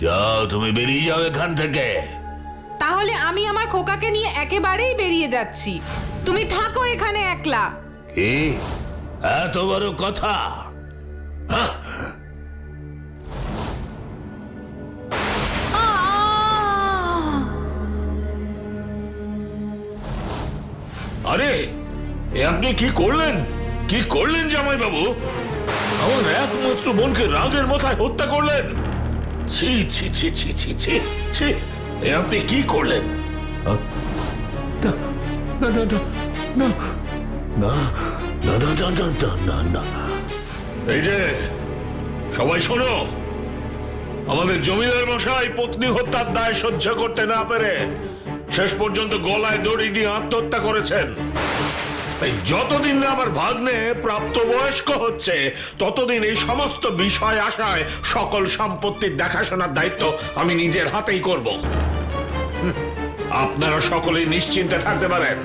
S10: যাও, তুমি বেরিয়ে যাও এখান থেকে।
S13: তাহলে আমি আমার খোকাকে নিয়ে একেবারেই বেরিয়ে যাচ্ছি। তুমি থাকো এখানে একলা।
S10: কি এত বড় কথা? হ্যাঁ,
S12: আরে, এ আপনি কি করলেন? কি করলেন জামাই বাবু? আমার একমাত্র বোনকে রাগের মাথায় হত্যা করলেন। ছি ছি ছি ছি ছি ছি ছি, এ আপনি কি করলেন?
S10: না না না না না না না না না না না না।
S12: এই যে সবাই শোনো, আমাদের জমিদার মশাই পত্নী হত্যার দায় সহ্য করতে না পেরে শেষ পর্যন্ত গলায় দড়ি দিয়ে আত্মহত্যা করেছেন। এই যতদিন না আমার ভাগ্নে প্রাপ্তবয়স্ক হচ্ছে ততদিন এই সমস্ত বিষয় আশায় সকল সম্পত্তির দেখাশোনার দায়িত্ব আমি নিজের হাতেই করব। আপনারা সকলেই নিশ্চিন্তে থাকতে পারেন।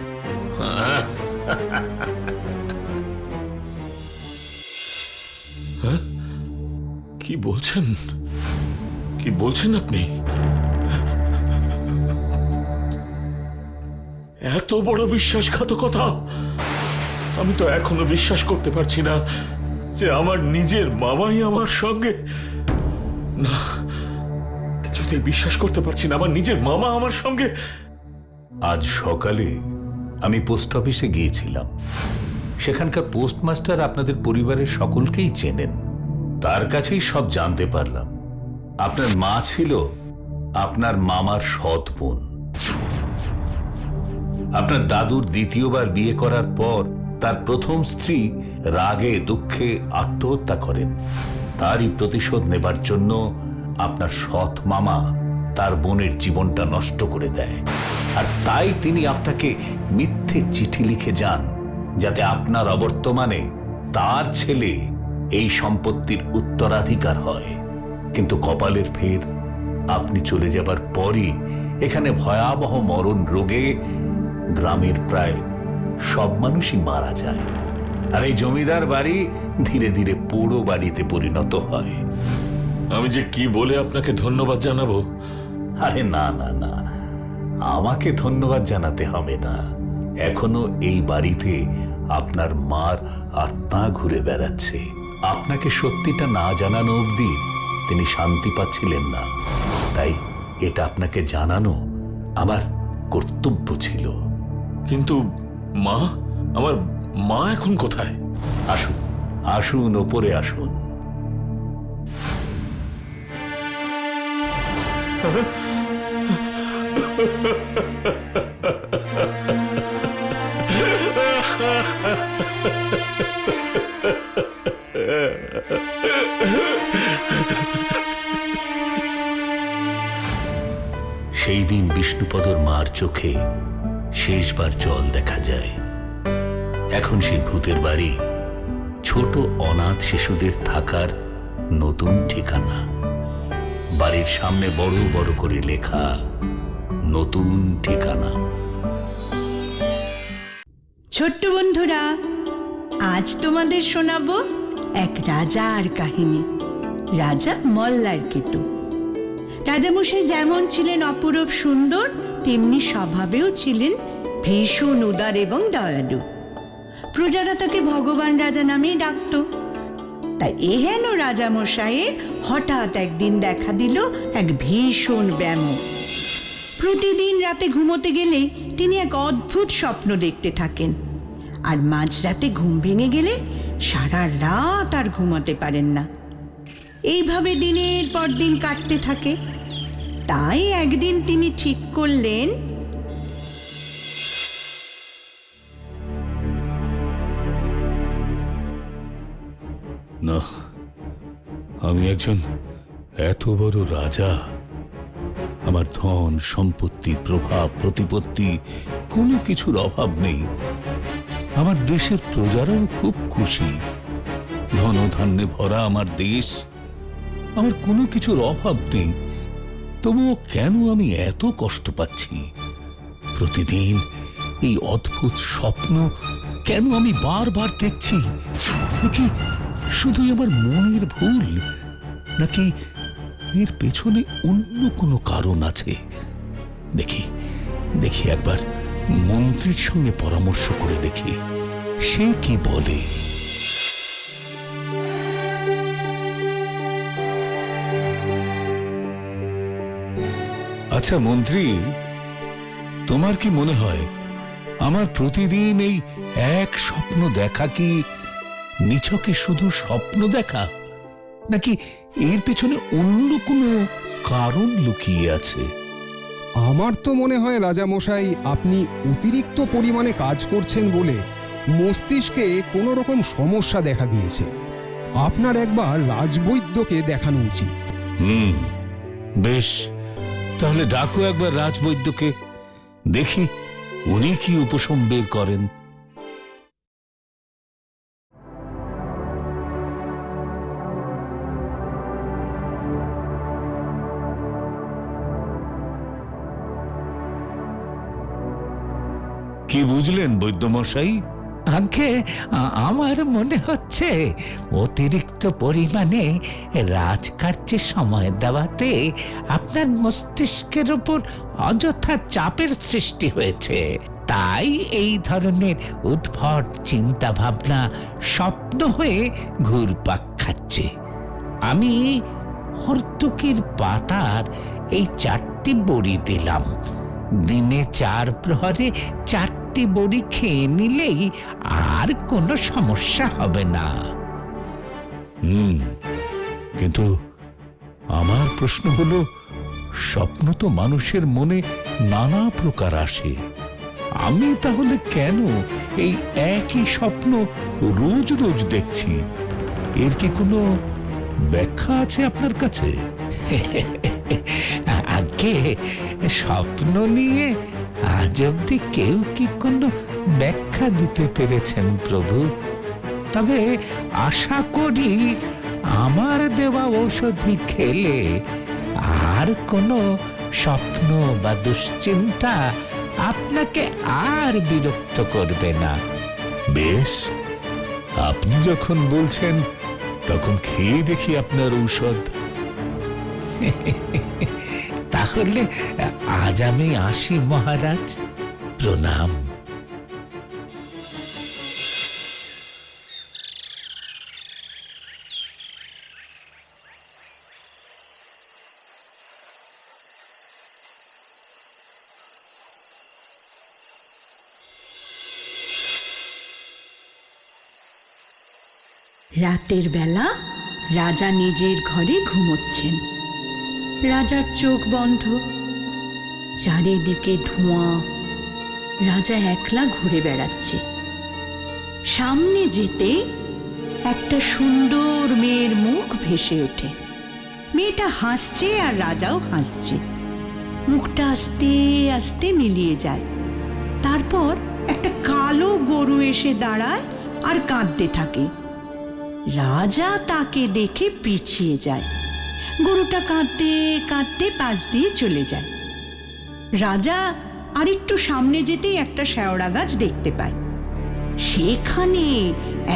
S14: কি বলছেন? কি বলছেন আপনি? এত বড় বিশ্বাসঘাতকতা! আমি তো এখনো বিশ্বাস করতে পারছি না যে আমার নিজের মামাই আমার সঙ্গে। না, কিছুতেই বিশ্বাস করতে পারছি না আমার নিজের মামা আমার সঙ্গে।
S10: আজ সকালে আমি পোস্ট অফিসে গিয়েছিলাম। সেখানকার পোস্টমাস্টার আপনাদের পরিবারের সকলকেই চেনেন। তার কাছেই সব জানতে পারলাম। আপনার মা ছিল আপনার মামার সৎ বোন। আপনার দাদুর দ্বিতীয়বার বিয়ে করার পর তার প্রথম স্ত্রী রাগে দুঃখে আত্মহত্যা করেন। তারই প্রতিশোধ নেবার জন্য আপনার সৎ মামা তার বোনের জীবনটা নষ্ট করে দেয়। আর তাই তিনি আপনাকে মিথ্যে চিঠি লিখে যান যাতে আপনার অবর্তমানে তার ছেলে এই সম্পত্তির উত্তরাধিকার হয়। কিন্তু কপালের ফের আপনি চলে যাবার পরই এখানে ভয়াবহ মরণ রোগে গ্রামের প্রায় সব মানুষই মারা যায়। আর এই জমিদার বাড়ি ধীরে ধীরে পোড়ো বাড়িতে পরিণত হয়।
S14: আমি যে কি বলে আপনাকে ধন্যবাদ জানাবো।
S10: আরে না না না, আমাকে ধন্যবাদ জানাতে হবে না। এখনো এই বাড়িতে আপনার মার আত্মা ঘুরে বেড়াচ্ছে। আপনাকে সত্যিটা না জানানো অবধি তিনি শান্তি পাচ্ছিলেন না। তাই এটা আপনাকে জানানো আমার কর্তব্য ছিল।
S14: কিন্তু মা, আমার মা এখন কোথায়?
S10: আসুন আসুন, ওপরে আসুন। সেই দিন বিষ্ণুপদর মার চোখে শেষবার জল দেখা যায়। এখন সেই ভূতের বাড়ি ছোট অনাথ শিশুদের থাকার নতুন ঠিকানা। বাড়ির সামনে বড় বড় করে লেখা নতুন ঠিকানা।
S1: ছোট্ট বন্ধুরা, আজ তোমাদের শোনাবো এক রাজার কাহিনী। রাজা মল্লার কেতু। রাজামশাই যেমন ছিলেন অপূরব সুন্দর, তেমনি স্বভাবেও ছিলেন ভীষণ উদার এবং দয়ালু। প্রজারা তাকে ভগবান রাজা নামেই ডাকত। তাই এহেন রাজামশাইয়ের হঠাৎ একদিন দেখা দিল এক ভীষণ ব্যামো। প্রতিদিন রাতে ঘুমোতে গেলে তিনি এক অদ্ভুত স্বপ্ন দেখতে থাকেন। আর মাঝরাতে ঘুম ভেঙে গেলে সারা রাত আর ঘুমাতে পারেন না। এইভাবে দিনের পর দিন কাটতে থাকে। তাই একদিন তিনি ঠিক করলেন,
S10: না, আমি একজন এত বড় রাজা, আমার ধন সম্পত্তি প্রভাব প্রতিপত্তি কোনো কিছুর অভাব নেই। আমার দেশের প্রজারাও খুব খুশি। ধনধান্যে ভরা আমার দেশ, আমার কোনো কিছুর অভাব নেই। তবুও কেন আমি এত কষ্ট পাচ্ছি? প্রতিদিন এই অদ্ভুত স্বপ্ন কেন আমি বারবার দেখছি? কি শুধুই আমার মনের ভুল, নাকি এর পেছনে অন্য কোনো কারণ আছে? দেখি দেখি একবার মন্ত্রীর সঙ্গে পরামর্শ করে দেখি সে কি বলে। আচ্ছা মন্ত্রী, তোমার কি মনে হয় আমার প্রতিদিন এই এক স্বপ্ন দেখা কি নিছকে শুধু স্বপ্ন দেখা, নাকি এর পেছনে অন্য কোনো কারণ লুকিয়ে আছে?
S15: আমার তো মনে হয় রাজামশাই, আপনি অতিরিক্ত পরিমাণে কাজ করছেন বলে মস্তিষ্কে কোনো রকম সমস্যা দেখা দিয়েছে। আপনার একবার রাজবৈদ্যকে দেখানো উচিত।
S10: বেশ, তাহলে ডাকো একবার রাজবৈদ্যকে, দেখি উনি কি উপশম বের করেন। কি বুঝলেন বৈদ্যমশাই?
S11: আগে আমার মনে হচ্ছে অতিরিক্ত পরিমাণে রাজকার্যে সময় দেওয়াতে আপনার মস্তিষ্কের উপর অযথা চাপের সৃষ্টি হয়েছে, তাই এই ধরনের উদ্ভট চিন্তা ভাবনা স্বপ্ন হয়ে ঘুরপাক খাচ্ছে। আমি হর্তুকির পাতার এই 4টি বড়ি দিলাম, দিনে 4 প্রহরে 4টি বড়ি খেয়ে নিলেই আর কোনো সমস্যা হবে না।
S10: কিন্তু আমার প্রশ্ন হলো, স্বপ্ন তো মানুষের মনে নানা প্রকার আসে, আমি তাহলে কেন এই একই স্বপ্ন রোজ রোজ দেখছি? এর কি কোনো ব্যাখ্যা আছে আপনার কাছে?
S11: আগে স্বপ্ন নিয়ে আজ অব্দি কেউ কি কোনো ব্যাখ্যা দিতে পেরেছেন প্রভু? তবে আশা করি আমার দেওয়া ঔষধি খেলে আর কোনো স্বপ্ন বা দুশ্চিন্তা আপনাকে আর বিরক্ত করবে না।
S10: বেশ, আপনি যখন বলছেন তখন খেয়ে দেখি আপনার ঔষধ।
S11: তাহলে আজ আমি আসি মহারাজ, প্রণাম।
S1: রাতের বেলা রাজা নিজের ঘরে ঘুমোচ্ছেন। রাজার চোখ বন্ধ, চারিদিকে ধোঁয়া। রাজা একলা ঘুরে বেড়াচ্ছে। সামনে যেতে একটা সুন্দর মেয়ের মুখ ভেসে ওঠে। মেয়েটা হাসছে আর রাজাও হাসছে। মুখটা আস্তে আস্তে মিলিয়ে যায়। তারপর একটা কালো গরু এসে দাঁড়ায় আর কাঁদতে থাকে। রাজা তাকে দেখে পিছিয়ে যায়। গরুটা কাঁদতে কাঁদতে পাশ দিয়ে চলে যায়। রাজা আরেকটু সামনে যেতেই একটা শেওড়া গাছ দেখতে পায়। সেখানে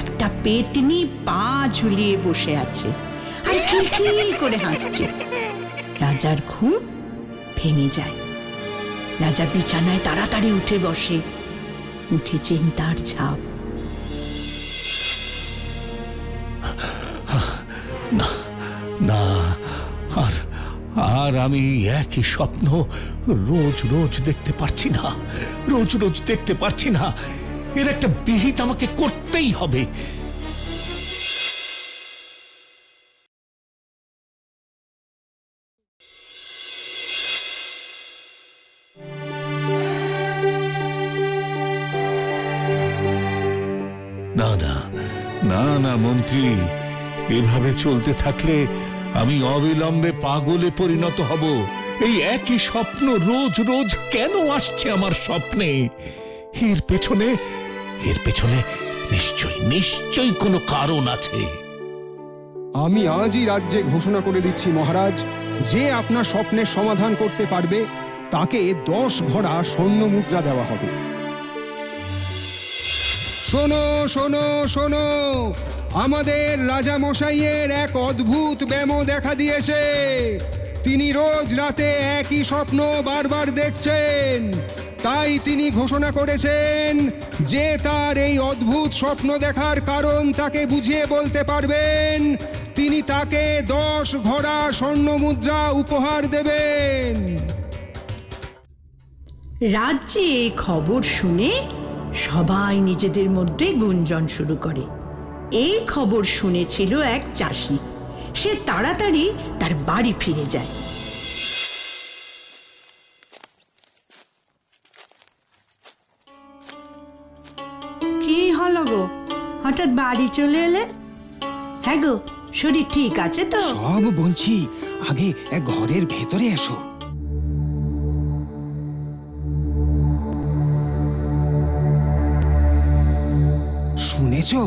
S1: একটা পেতনি পা ঝুলিয়ে বসে আছে আর খিলখিল করে হাসছে। রাজার ঘুম ভেঙে যায়। রাজা বিছানায় তাড়াতাড়ি উঠে বসে, মুখে চিন্তার ছাপ।
S10: না না, আর আমি একই স্বপ্ন রোজ রোজ দেখতে পারছি না, রোজ রোজ দেখতে পারছি না। এর একটা বিহিত আমাকে করতেই হবে। না না না না মন্ত্রী, এভাবে চলতে থাকলে আমি অবিলম্বে পাগলে পরিণত হব। এই একই স্বপ্ন রোজ রোজ কেন আসছে আমার স্বপ্নে? এর পেছনে নিশ্চয়ই কোনো কারণ আছে।
S15: আমি আজই রাজ্যে ঘোষণা করে দিচ্ছি মহারাজ, যে আপনার স্বপ্নের সমাধান করতে পারবে তাকে 10 ঘোড়া স্বর্ণ মুদ্রা দেওয়া হবে। শোনো শোনো শোনো, আমাদের রাজা মশাইয়ের এক অদ্ভুত ব্যামো দেখা দিয়েছে। তিনি রোজ রাতে একই স্বপ্ন বারবার দেখছেন। তাই তিনি ঘোষণা করেছেন যে তার এই অদ্ভুত স্বপ্ন দেখার কারণ তাকে বুঝিয়ে বলতে পারবেন, তিনি তাকে 10 ঘোড়া স্বর্ণ মুদ্রা উপহার দেবেন।
S1: রাজ্যে এই খবর শুনে সবাই নিজেদের মধ্যে গুঞ্জন শুরু করে। এই খবর শুনেছিল এক চাষি। সে তাড়াতাড়ি তার বাড়ি ফিরে যায়। কি হলো গো, হঠাৎ বাড়ি চলে এলে? হ্যাঁ গো, শরীর ঠিক আছে তো?
S16: সব বলছি, আগে ঘরের ভেতরে এসো। শুনেছো,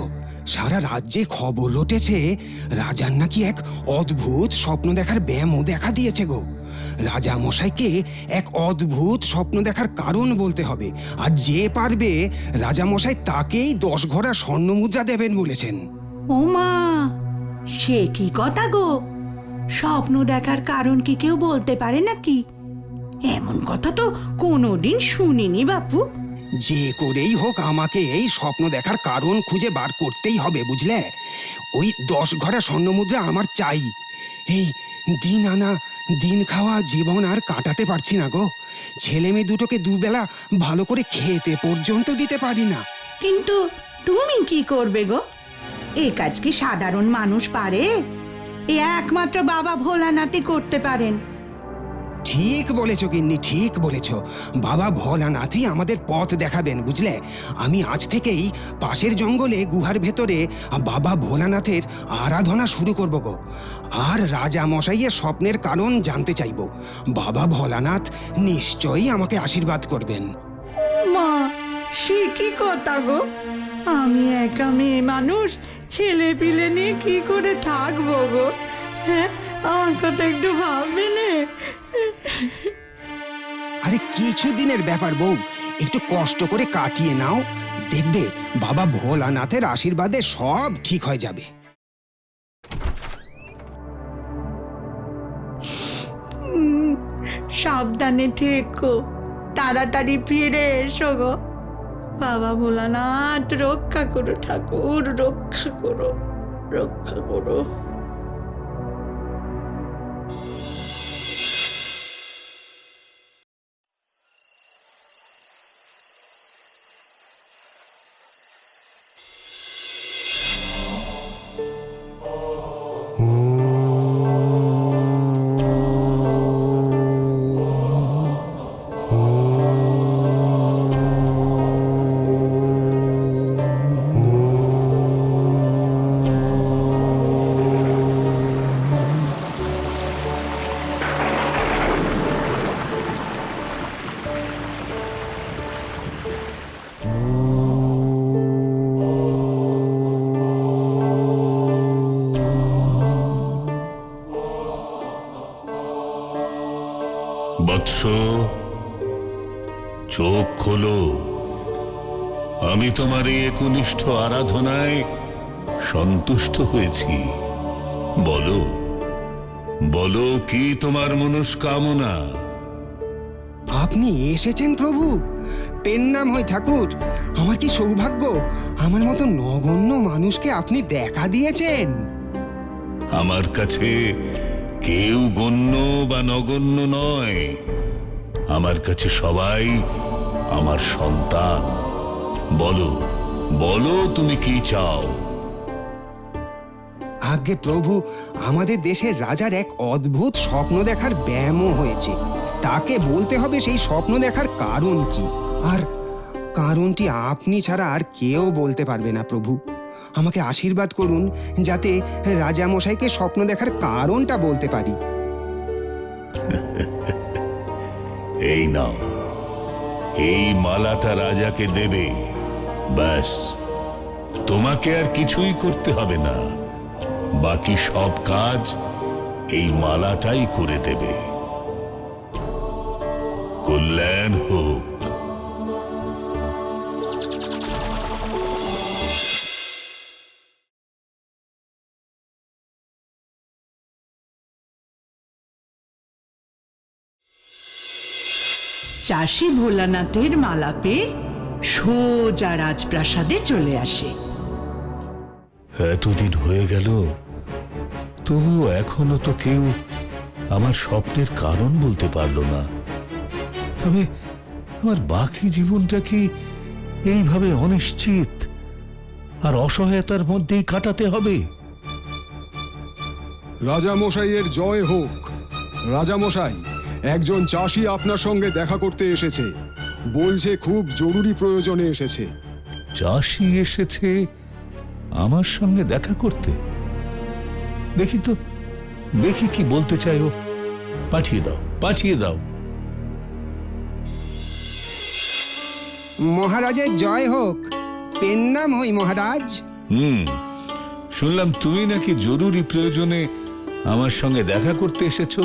S16: সারা রাজ্যে খবর রটেছে রাজার নাকি এক অদ্ভুত স্বপ্ন দেখার ব্যামো দেখা দিয়েছে গো। রাজা মশাইকে এক অদ্ভুত স্বপ্ন দেখার কারণ বলতে হবে, আর যে পারবে রাজা মশাই তাকেই 10 ঘোড়া স্বর্ণমুদ্রা দেবেন বলেছেন।
S1: ও মা, সে কি কথা গো? স্বপ্ন দেখার কারণ কি কেউ বলতে পারে নাকি? এমন কথা তো কোনোদিন শুনিনি বাপু।
S16: যে করেই হোক আমাকে এই স্বপ্ন দেখার কারণ খুঁজে বার করতেই হবে, বুঝলে? ওই 10 ঘোড়া স্বর্ণমুদ্রা আমার চাই। এই দিন আনা দিন খাওয়া জীবন আর কাটাতে পারছি না গো। ছেলে মেয়ে দুটোকে দুবেলা ভালো করে খেতে পর্যন্ত দিতে পারি না।
S1: কিন্তু তুমি কি করবে গো? এ কাজ কি সাধারণ মানুষ পারে? এ একমাত্র বাবা ভোলানাথই করতে পারেন।
S16: ঠিক বলেছ গিন্নি, ঠিক বলেছ। বাবা ভোলানাথই আমাদের পথ দেখাবেন, বুঝলে? আমি আজ থেকেই পাশের জঙ্গলে গুহার ভেতরে বাবা ভোলানাথের আরাধনা শুরু করব গো। আর রাজা মশাইয়ের স্বপ্নের কারণ জানতে চাইব। বাবা ভোলানাথ নিশ্চয়ই আমাকে আশীর্বাদ করবেন।
S1: মা, সে কি কথা গো? আমি একা মেয়ে মানুষ, ছেলে পিলে নিয়ে কি করে থাকবো গো? হ্যাঁ, আমার কথা একটু ভাববে না?
S16: আরে কিছুদিনের ব্যাপার বউ, একটু কষ্ট করে কাটিয়ে নাও, দেখবে বাবা ভোলানাথের আশীর্বাদে সব ঠিক হয়ে যাবে।
S1: সাবধানে থেকো, তাড়াতাড়ি ফিরে এসো গো। বাবা ভোলানাথ রক্ষা করো, ঠাকুর রক্ষা করো, রক্ষা করো।
S4: বৎস, চোখ খোলো। আমি তোমার এই একনিষ্ঠ আরাধনায় সন্তুষ্ট হয়েছি। বলো, বলো কি তোমার মনস্কামনা?
S16: আপনি এসেছেন প্রভু, পেন নাম হয় ঠাকুর। আমার কি সৌভাগ্য, আমার মতো নগণ্য মানুষকে আপনি দেখা দিয়েছেন।
S4: আমার কাছে কেউ গণ্য বা নগণ্য নয়, আমার কাছে সবাই আমার সন্তান। বলো, বলো তুমি কি চাও?
S16: আগে প্রভু, আমাদের দেশের রাজার এক অদ্ভুত স্বপ্ন দেখার ব্যায়ামও হয়েছে। তাকে বলতে হবে সেই স্বপ্ন দেখার কারণ কি, আর কারণটি আপনি ছাড়া আর কেউ বলতে পারবে না প্রভু। আমাকে আশীর্বাদ করুন যাতে রাজা মশাইকে স্বপ্ন দেখার কারণটা বলতে পারি।
S4: এই নাও, এই মালাটা রাজাকে দেবে। ব্যাস, তোমাকে আর কিছুই করতে হবে না। বাকি সব কাজ এই মালাটাই করে দেবে। কল্যাণ হোক।
S1: চাষি ভোলানাথের মালা পেয়ে সোজা রাজপ্রাসাদে চলে আসে।
S4: এতদিন হয়ে গেল, তবুও এখনো তো কেউ আমার স্বপ্নের কারণ বলতে পারলো না। তবে আমার বাকি জীবনটা কি এইভাবে অনিশ্চিত আর অসহায়তার মধ্যেই কাটাতে হবে?
S15: রাজামশাইয়ের জয় হোক। রাজামশাই, একজন চাষি আপনার সঙ্গে দেখা করতে এসেছে, বলছে খুব জরুরি প্রয়োজনে এসেছে।
S4: চাষি এসেছে আমার সঙ্গে দেখা করতে? দেখি তো, দেখি কি বলতে চাই ও। পাঠিয়ে দাও, পাঠিয়ে দাও।
S16: মহারাজের জয় হোক। পেন নাম হই মহারাজ।
S4: শুনলাম তুমি নাকি জরুরি প্রয়োজনে আমার সঙ্গে দেখা করতে এসেছো।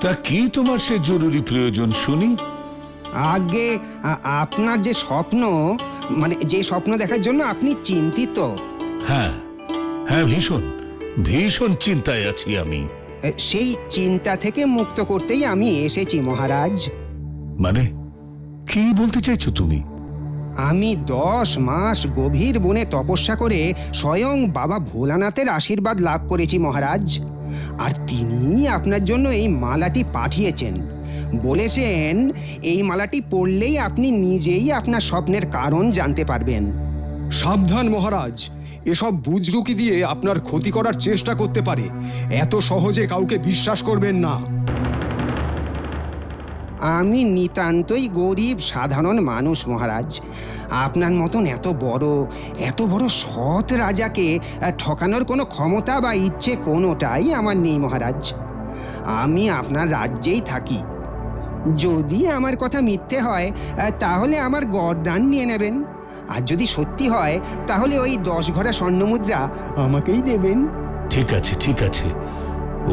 S4: তা কি তোমার সে জরুরি প্রয়োজন শুনি?
S16: আগে আপনার যে স্বপ্ন, মানে যে স্বপ্ন দেখার জন্য আপনি চিন্তিত।
S4: হ্যাঁ হ্যাঁ, ভীষণ ভীষণ চিন্তায় আছি আমি।
S16: সেই চিন্তা থেকে মুক্ত করতেই আমি এসেছি মহারাজ।
S4: মানে কি বলতে চাইছো তুমি?
S16: আমি 10 মাস গভীর বনে তপস্যা করে স্বয়ং বাবা ভোলানাথের আশীর্বাদ লাভ করেছি মহারাজ। আর তিনি আপনার জন্য এই মালাটি পাঠিয়েছেন, বলেছেন এই মালাটি পরলেই আপনি নিজেই আপনার স্বপ্নের কারণ জানতে পারবেন।
S15: সাবধান মহারাজ, এসব বুজরুকি দিয়ে আপনার ক্ষতি করার চেষ্টা করতে পারে। এত সহজে কাউকে বিশ্বাস করবেন না।
S16: আমি নিতান্তই গরিব সাধারণ মানুষ মহারাজ। আপনার মতন এত বড় সৎ রাজাকে ঠকানোর কোনো ক্ষমতা বা ইচ্ছে কোনোটাই আমার নেই মহারাজ। আমি আপনার রাজ্যেই থাকি। যদি আমার কথা মিথ্যে হয় তাহলে আমার গরদান নিয়ে নেবেন, আর যদি সত্যি হয় তাহলে ওই 10 ঘড়া স্বর্ণমুদ্রা আমাকেই দেবেন।
S4: ঠিক আছে ঠিক আছে,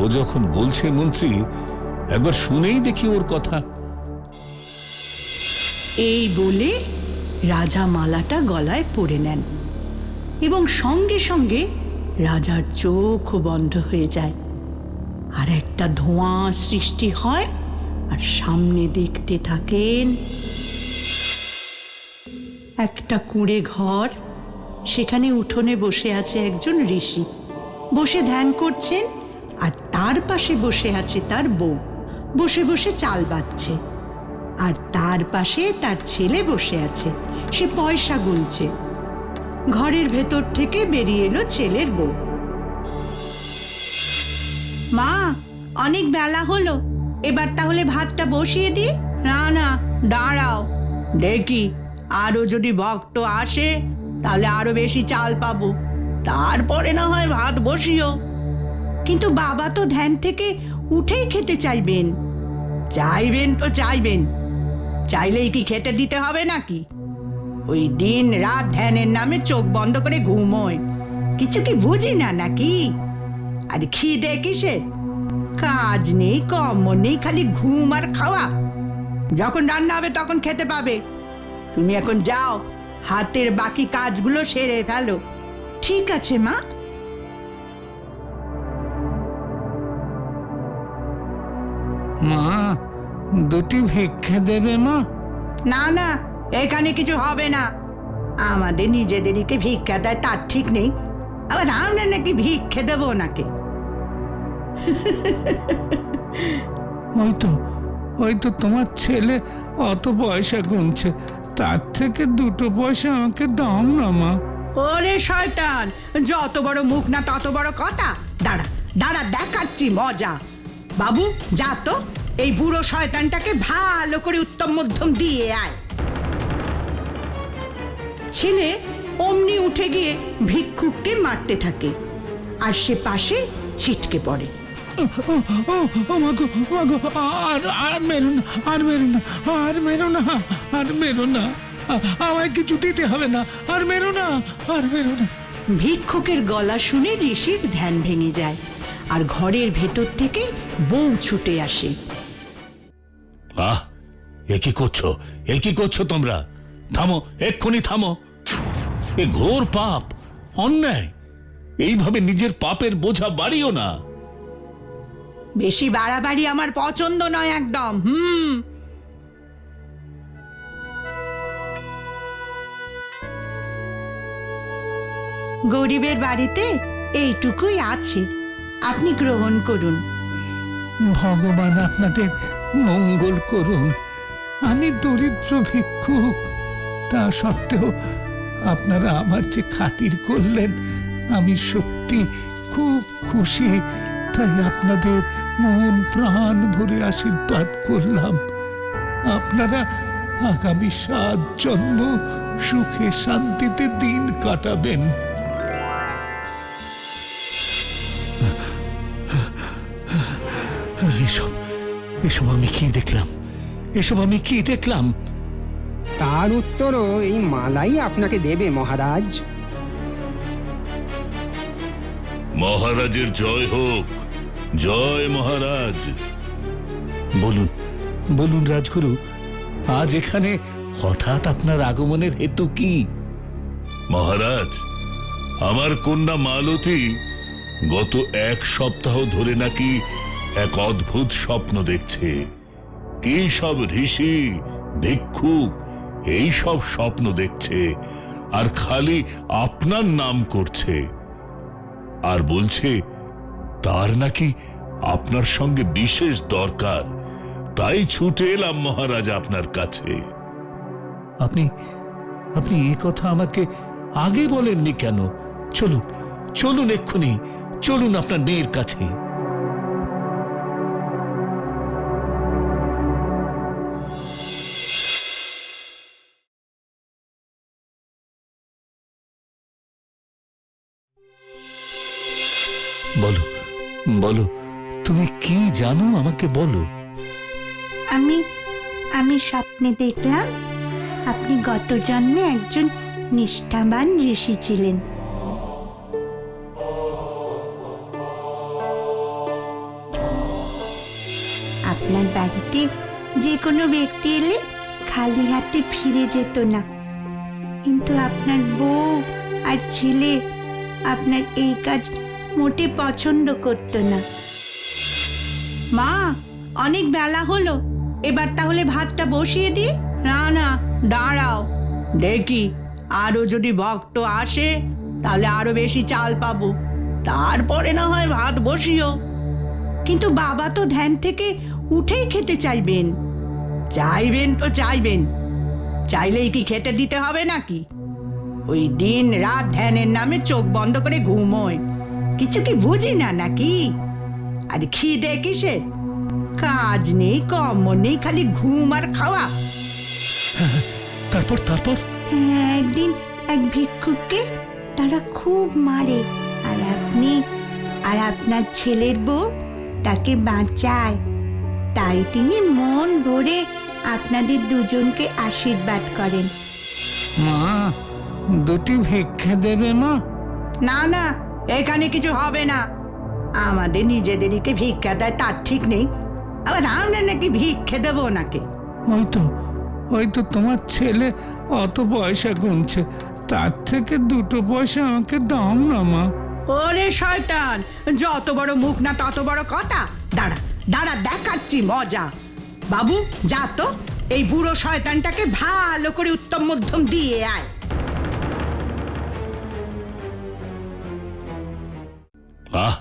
S4: ও যখন বলছে মন্ত্রী, একবার শুনেই দেখি ওর কথা।
S1: এই বলে রাজা মালাটা গলায় পরে নেন এবং সঙ্গে সঙ্গে রাজার চোখও বন্ধ হয়ে যায়, আর একটা ধোঁয়া সৃষ্টি হয়। আর সামনে দেখতে থাকেন একটা কুঁড়ে ঘর, সেখানে উঠোনে বসে আছে একজন ঋষি, বসে ধ্যান করছেন। আর তার পাশে বসে আছে তার বউ, বসে বসে চাল বাচ্ছে। আর তার পাশে তার ছেলে বসে আছে, সে পয়সা গুনছে। ঘরের ভেতর থেকে বেরিয়ে এলো ছেলের বউ। মা, অনেক বেলা হলো, এবার তাহলে ভাতটা বসিয়ে দি। না না, দাঁড়াও, দেখি আরো যদি ভক্ত আসে তাহলে আরো বেশি চাল পাবো, তারপরে না হয় ভাত বসিও। কিন্তু বাবা তো ধ্যান থেকে উঠেই খেতে চাইবেন। চাইবেন তো চাইবেন, চাইলেই কি খেতে দিতে হবে নাকি? ওই দিন রাত ধ্যানের নামে চোখ বন্ধ করে ঘুমোয়, কিছু কি বুঝি না নাকি? আর খিদে কিসের? কাজ নেই, কর্ম নেই, খালি ঘুম আর খাওয়া। যখন রান্না হবে তখন খেতে পাবে। তুমি এখন যাও, হাতের বাকি কাজগুলো সেরে ফেলো। ঠিক আছে মা।
S4: মা, দুটি ভিক্ষে দেবে মা?
S1: না না, এখানে কিছু হবে না। আমাদের নিজেদেরকে ভিক্ষা দেয় তার ঠিক নেই, আবার আমরা নাকি ভিক্ষে দেবো নাকি?
S4: ওই তো তোমার ছেলে অত পয়সা গুনছে, তার থেকে 2 পয়সা আমাকে দাও না মা।
S1: ওরে শয়তান, যত বড় মুখ না তত বড় কথা। দাঁড়া দাঁড়া, দেখাচ্ছি মজা। বাবু যা তো, এই বুড়ো শয়তানটাকে ভালো করে উত্তম মধ্যম দিয়ে আয়। ছেলে অমনি উঠে গিয়ে ভিক্ষুককে মারতে থাকে, আর সে পাশে ছিটকে পড়ে।
S4: আর মেরো না, আমায় কিছু দিতে হবে না, আর মেরো না।
S1: ভিক্ষুকের গলা শুনে ঋষির ধ্যান ভেঙে যায়, আর ঘরের ভেতর থেকে বউ ছুটে আসে।
S4: এ কি করছো তোমরা? থামো, এক্ষুনি থামো। এ ঘোর পাপ, অন্যায়। এইভাবে নিজের পাপের বোঝা বাড়িও না।
S1: বেশি বাড়াবাড়ি আমার পছন্দ নয় একদম। গরিবের বাড়িতে এইটুকুই আছে, আপনি গ্রহণ করুন।
S4: ভগবান আপনাদের মঙ্গল করুন। আমি দরিদ্র ভিক্ষুক, তা সত্ত্বেও আপনারা আমার যে খাতির করলেন, আমি সত্যি খুব খুশি। তাই আপনাদের মন প্রাণ ভরে আশীর্বাদ করলাম। আপনারা আগামী 7 জন্ম সুখে শান্তিতে দিন কাটাবেন। এসব আমি কি দেখলাম?
S16: তার উত্তরও এই মালাই আপনাকে দেবে মহারাজ।
S12: মহারাজের জয় হোক। জয় মহারাজ।
S4: বলুন বলুন রাজগুরু, আজ এখানে হঠাৎ আপনার আগমনের হেতু কি?
S12: মহারাজ, আমার কন্যা মালতী গত 1 সপ্তাহ ধরে নাকি এক অদ্ভুত স্বপ্ন দেখছে। কি সব ঋষি ভিক্ষুক এই সব স্বপ্ন দেখছে, আর খালি আপনার নাম করছে, আর বলছে তার নাকি আপনার সঙ্গে বিশেষ দরকার। তাই ছুটে এলাম মহারাজ আপনার কাছে।
S4: আপনি আপনি এই কথা আমাকে আগে বলেননি কেন? চলুন চলুন, এক্ষুনি চলুন আপনার মেয়ের কাছে। বলো বলো, তুমি কি জানো আমাকে বলো।
S1: আমি স্বপ্নে দেখলাম আপনি গত জন্মে একজন নিষ্ঠাবান ঋষি ছিলেন। আপনার বাড়িতে যে কোনো ব্যক্তি এলে খালি হাতে ফিরে যেত না, কিন্তু আপনার বউ আর ছেলে আপনার এই কাজ মোটে পছন্দ করতো না। মা, অনেক বেলা হলো, এবার তাহলে ভাতটা বসিয়ে দি। না না, দাঁড়াও, দেখি আরো যদি ভক্ত আসে তাহলে আরো বেশি চাল পাবো, তারপরে না হয় ভাত বসিও। কিন্তু বাবা তো ধ্যান থেকে উঠেই খেতে চাইবেন। চাইবেন তো চাইবেন, চাইলেই কি খেতে দিতে হবে নাকি? ওই দিন রাত ধ্যানের নামে চোখ বন্ধ করে ঘুমোয়, কিছু কি বুঝি না নাকি? আর খিদে কিসের? কাজ নেই, কর্ম নেই, খালি ঘুম আর খাওয়া।
S4: তারপর তারপর
S1: একদিন এক ভিক্ষুককে তারা খুব মারে, আর আপনার ছেলের বউ তাকে বাঁচায়। তাই তিনি মন ভরে আপনাদের দুজনকে আশীর্বাদ করেন।
S4: মা, দুটি ভিক্ষে দেবে মা?
S1: না না, এখানে কিছু হবে না। আমাদের নিজেদেরকে ভিক্ষা দেয় তার ঠিক নেই, আবার আমরা নাকি ভিক্ষে দেবো নাকি?
S4: ওই তো তোমার ছেলে অত পয়সা গুনছে, তার থেকে 2 পয়সা আমাকে দাও না মা।
S1: ওরে শয়তান, যত বড় মুখ না তত বড় কথা। দাঁড়া দাঁড়া, দেখাচ্ছি মজা। বাবু যা তো, এই বুড়ো শয়তানটাকে ভালো করে উত্তম মধ্যম দিয়ে আয়।
S4: আহ,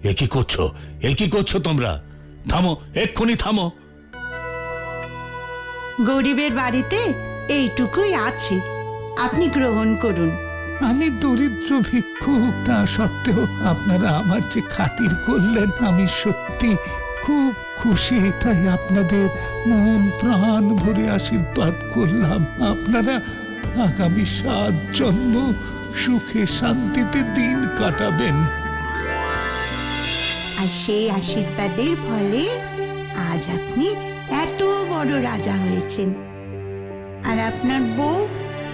S4: এ কি করছো? এ কি করছো তোমরা? থামো, এক্ষুনি থামো।
S1: গরিবের বাড়িতে এইটুকুই আছে, আপনি গ্রহণ করুন।
S4: আমি দরিদ্র ভিক্ষুক, তা সত্ত্বেও আপনারা আমার যে খাতির করলেন, আমি সত্যি খুব খুশি। তাই আপনাদের মন প্রাণ ভরে আশীর্বাদ করলাম, আপনারা আগামী 7 জন্ম সুখে শান্তিতে দিন কাটাবেন।
S1: আর সেই আশীর্বাদের ফলে আজ আপনি এত বড় রাজা হয়েছেন, আর আপনার বউ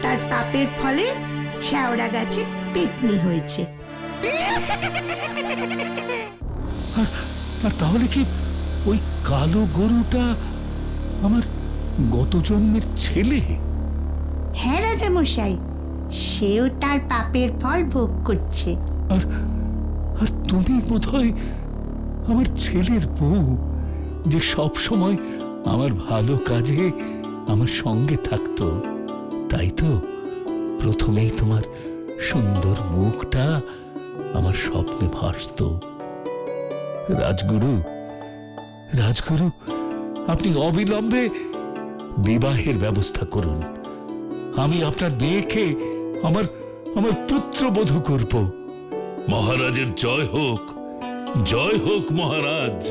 S1: তার পাপের ফলে শেওড়া গাছে পেতনি হয়েছে।
S4: আর তাহলে কি ওই কালো গরুটা আমার গত জন্মের ছেলে?
S1: হ্যাঁ রাজা মশাই, সেও তার পাপের ফল ভোগ করছে।
S4: আর তুমি বোধহয় আমার ছেলের বউ, যে সব সময় আমার ভালো কাজে আমার সঙ্গে থাকতো। তাই তো প্রথমেই তোমার সুন্দর মুখটা আমার স্বপ্নে ভাসত। রাজগুরু, আপনি অবিলম্বে বিবাহের ব্যবস্থা করুন। আমি আপনার মেয়েকে আমার পুত্রবধূ করব।
S12: মহারাজের জয় হোক, জয় হোক মহারাজ।